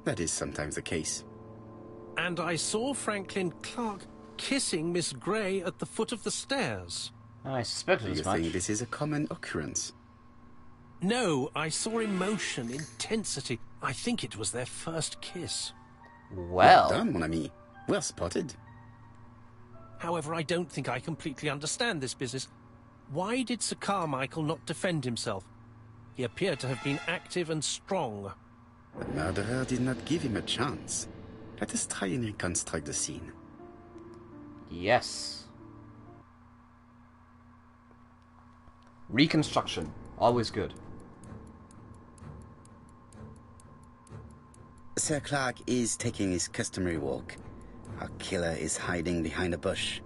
That is sometimes the case.
And I saw Franklin Clark kissing Miss Grey at the foot of the stairs.
I suspected
Do you
as much.
think this is a common occurrence?
No, I saw emotion, intensity. I think it was their first kiss.
Well,
done, mon ami. Well spotted.
However, I don't think I completely understand this business. Why did Sir Carmichael not defend himself? He appeared to have been active and strong.
The murderer did not give him a chance. Let us try and reconstruct the scene.
yes. Reconstruction. Always good.
Sir Clark is taking his customary walk. Our killer is hiding behind a bush.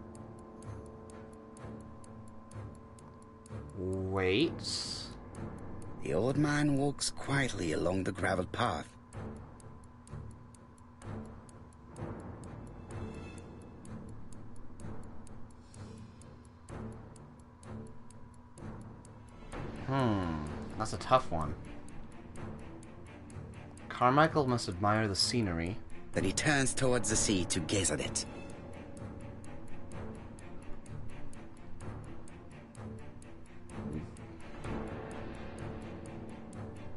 Wait.
The old man walks quietly along the gravel path.
That's a tough one. Carmichael must admire the scenery.
Then he turns towards the sea to gaze at it.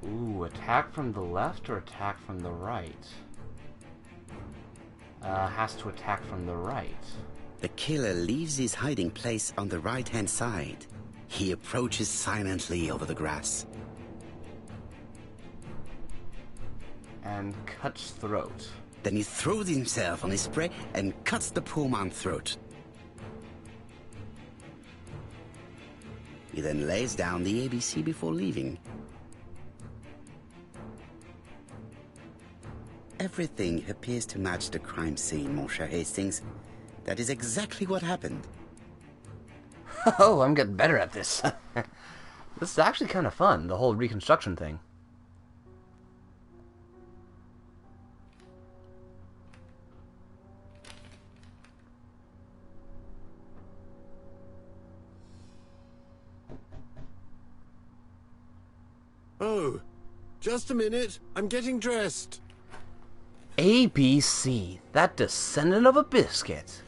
Ooh, attack from the left or attack from the right? Has to attack from the right.
The killer leaves his hiding place on the right-hand side. He approaches silently over the grass.
And cuts throat.
Then he throws himself on his prey and cuts the poor man's throat. He then lays down the ABC before leaving. Everything appears to match the crime scene, mon cher Hastings. That is exactly what happened.
Oh, I'm getting better at this. This is actually kind of fun, the whole reconstruction thing.
Oh, just a minute. I'm getting dressed.
ABC, that descendant of a biscuit.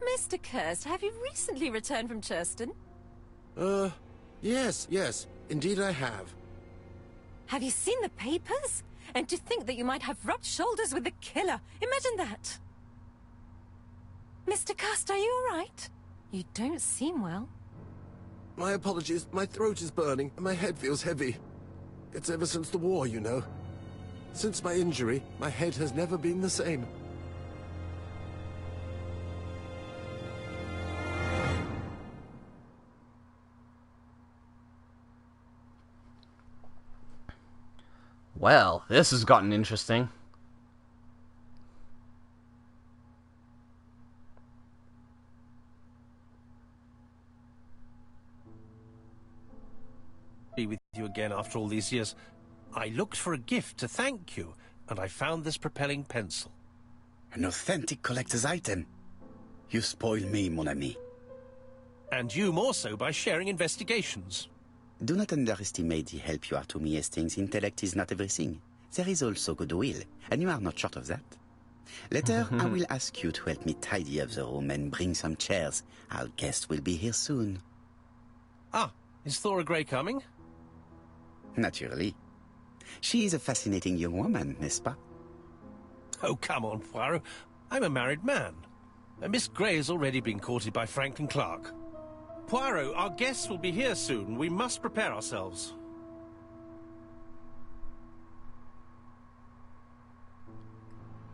Mr. Kirst, have you recently returned from Churston?
Yes. Indeed I have.
Have you seen the papers? And to think that you might have rubbed shoulders with the killer. Imagine that. Mr. Kirst, are you all right? You don't seem well.
My apologies. My throat is burning and my head feels heavy. It's ever since the war, you know. Since my injury, my head has never been the same.
Well, this has gotten interesting.
Be with you again after all these years. I looked for a gift to thank you, and I found this propelling pencil.
An authentic collector's item. You spoil me, mon ami.
And you more so by sharing investigations.
Do not underestimate the help you are to me, Hastings. Intellect is not everything. There is also goodwill, and you are not short of that. Later, I will ask you to help me tidy up the room and bring some chairs. Our guest will be here soon.
Ah, is Thora Grey coming?
Naturally. She is a fascinating young woman, n'est-ce pas?
Oh, come on, Poirot. I'm a married man. And Miss Grey has already been courted by Franklin Clark. Poirot, our guests will be here soon. We must prepare ourselves.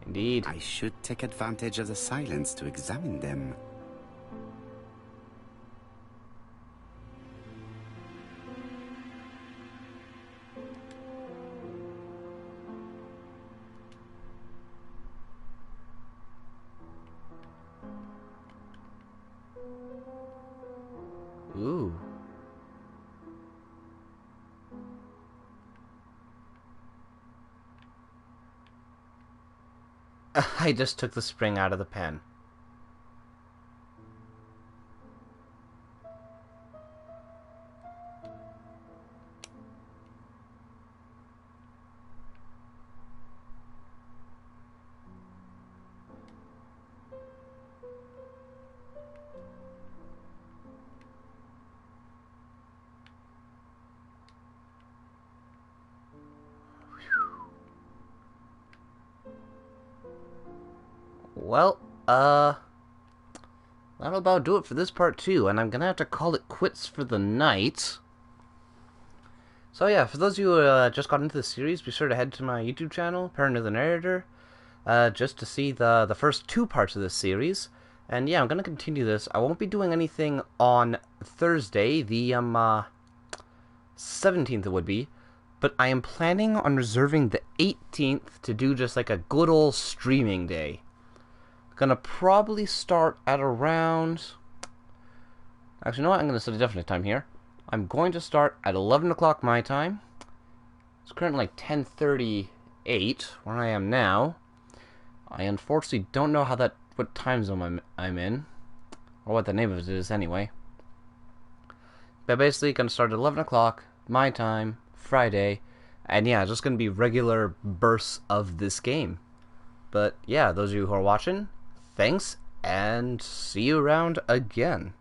Indeed.
I should take advantage of the silence to examine them.
I just took the spring out of the pen. Well, that'll about do it for this part 2, and I'm gonna have to call it quits for the night. So yeah, for those of you who just got into the series, be sure to head to my YouTube channel, Parent of the Narrator, just to see the first 2 parts of this series. And yeah, I'm gonna continue this. I won't be doing anything on Thursday, the 17th it would be, but I am planning on reserving the 18th to do just like a good old streaming day. Gonna probably start at around... Actually, you know what? I'm gonna set a definite time here. I'm going to start at 11 o'clock my time. It's currently like 10:38 where I am now. I unfortunately don't know what time zone I'm in, or what the name of it is anyway. But basically, gonna start at 11 o'clock my time, Friday, and yeah, just gonna be regular bursts of this game. But yeah, those of you who are watching, thanks, and see you around again.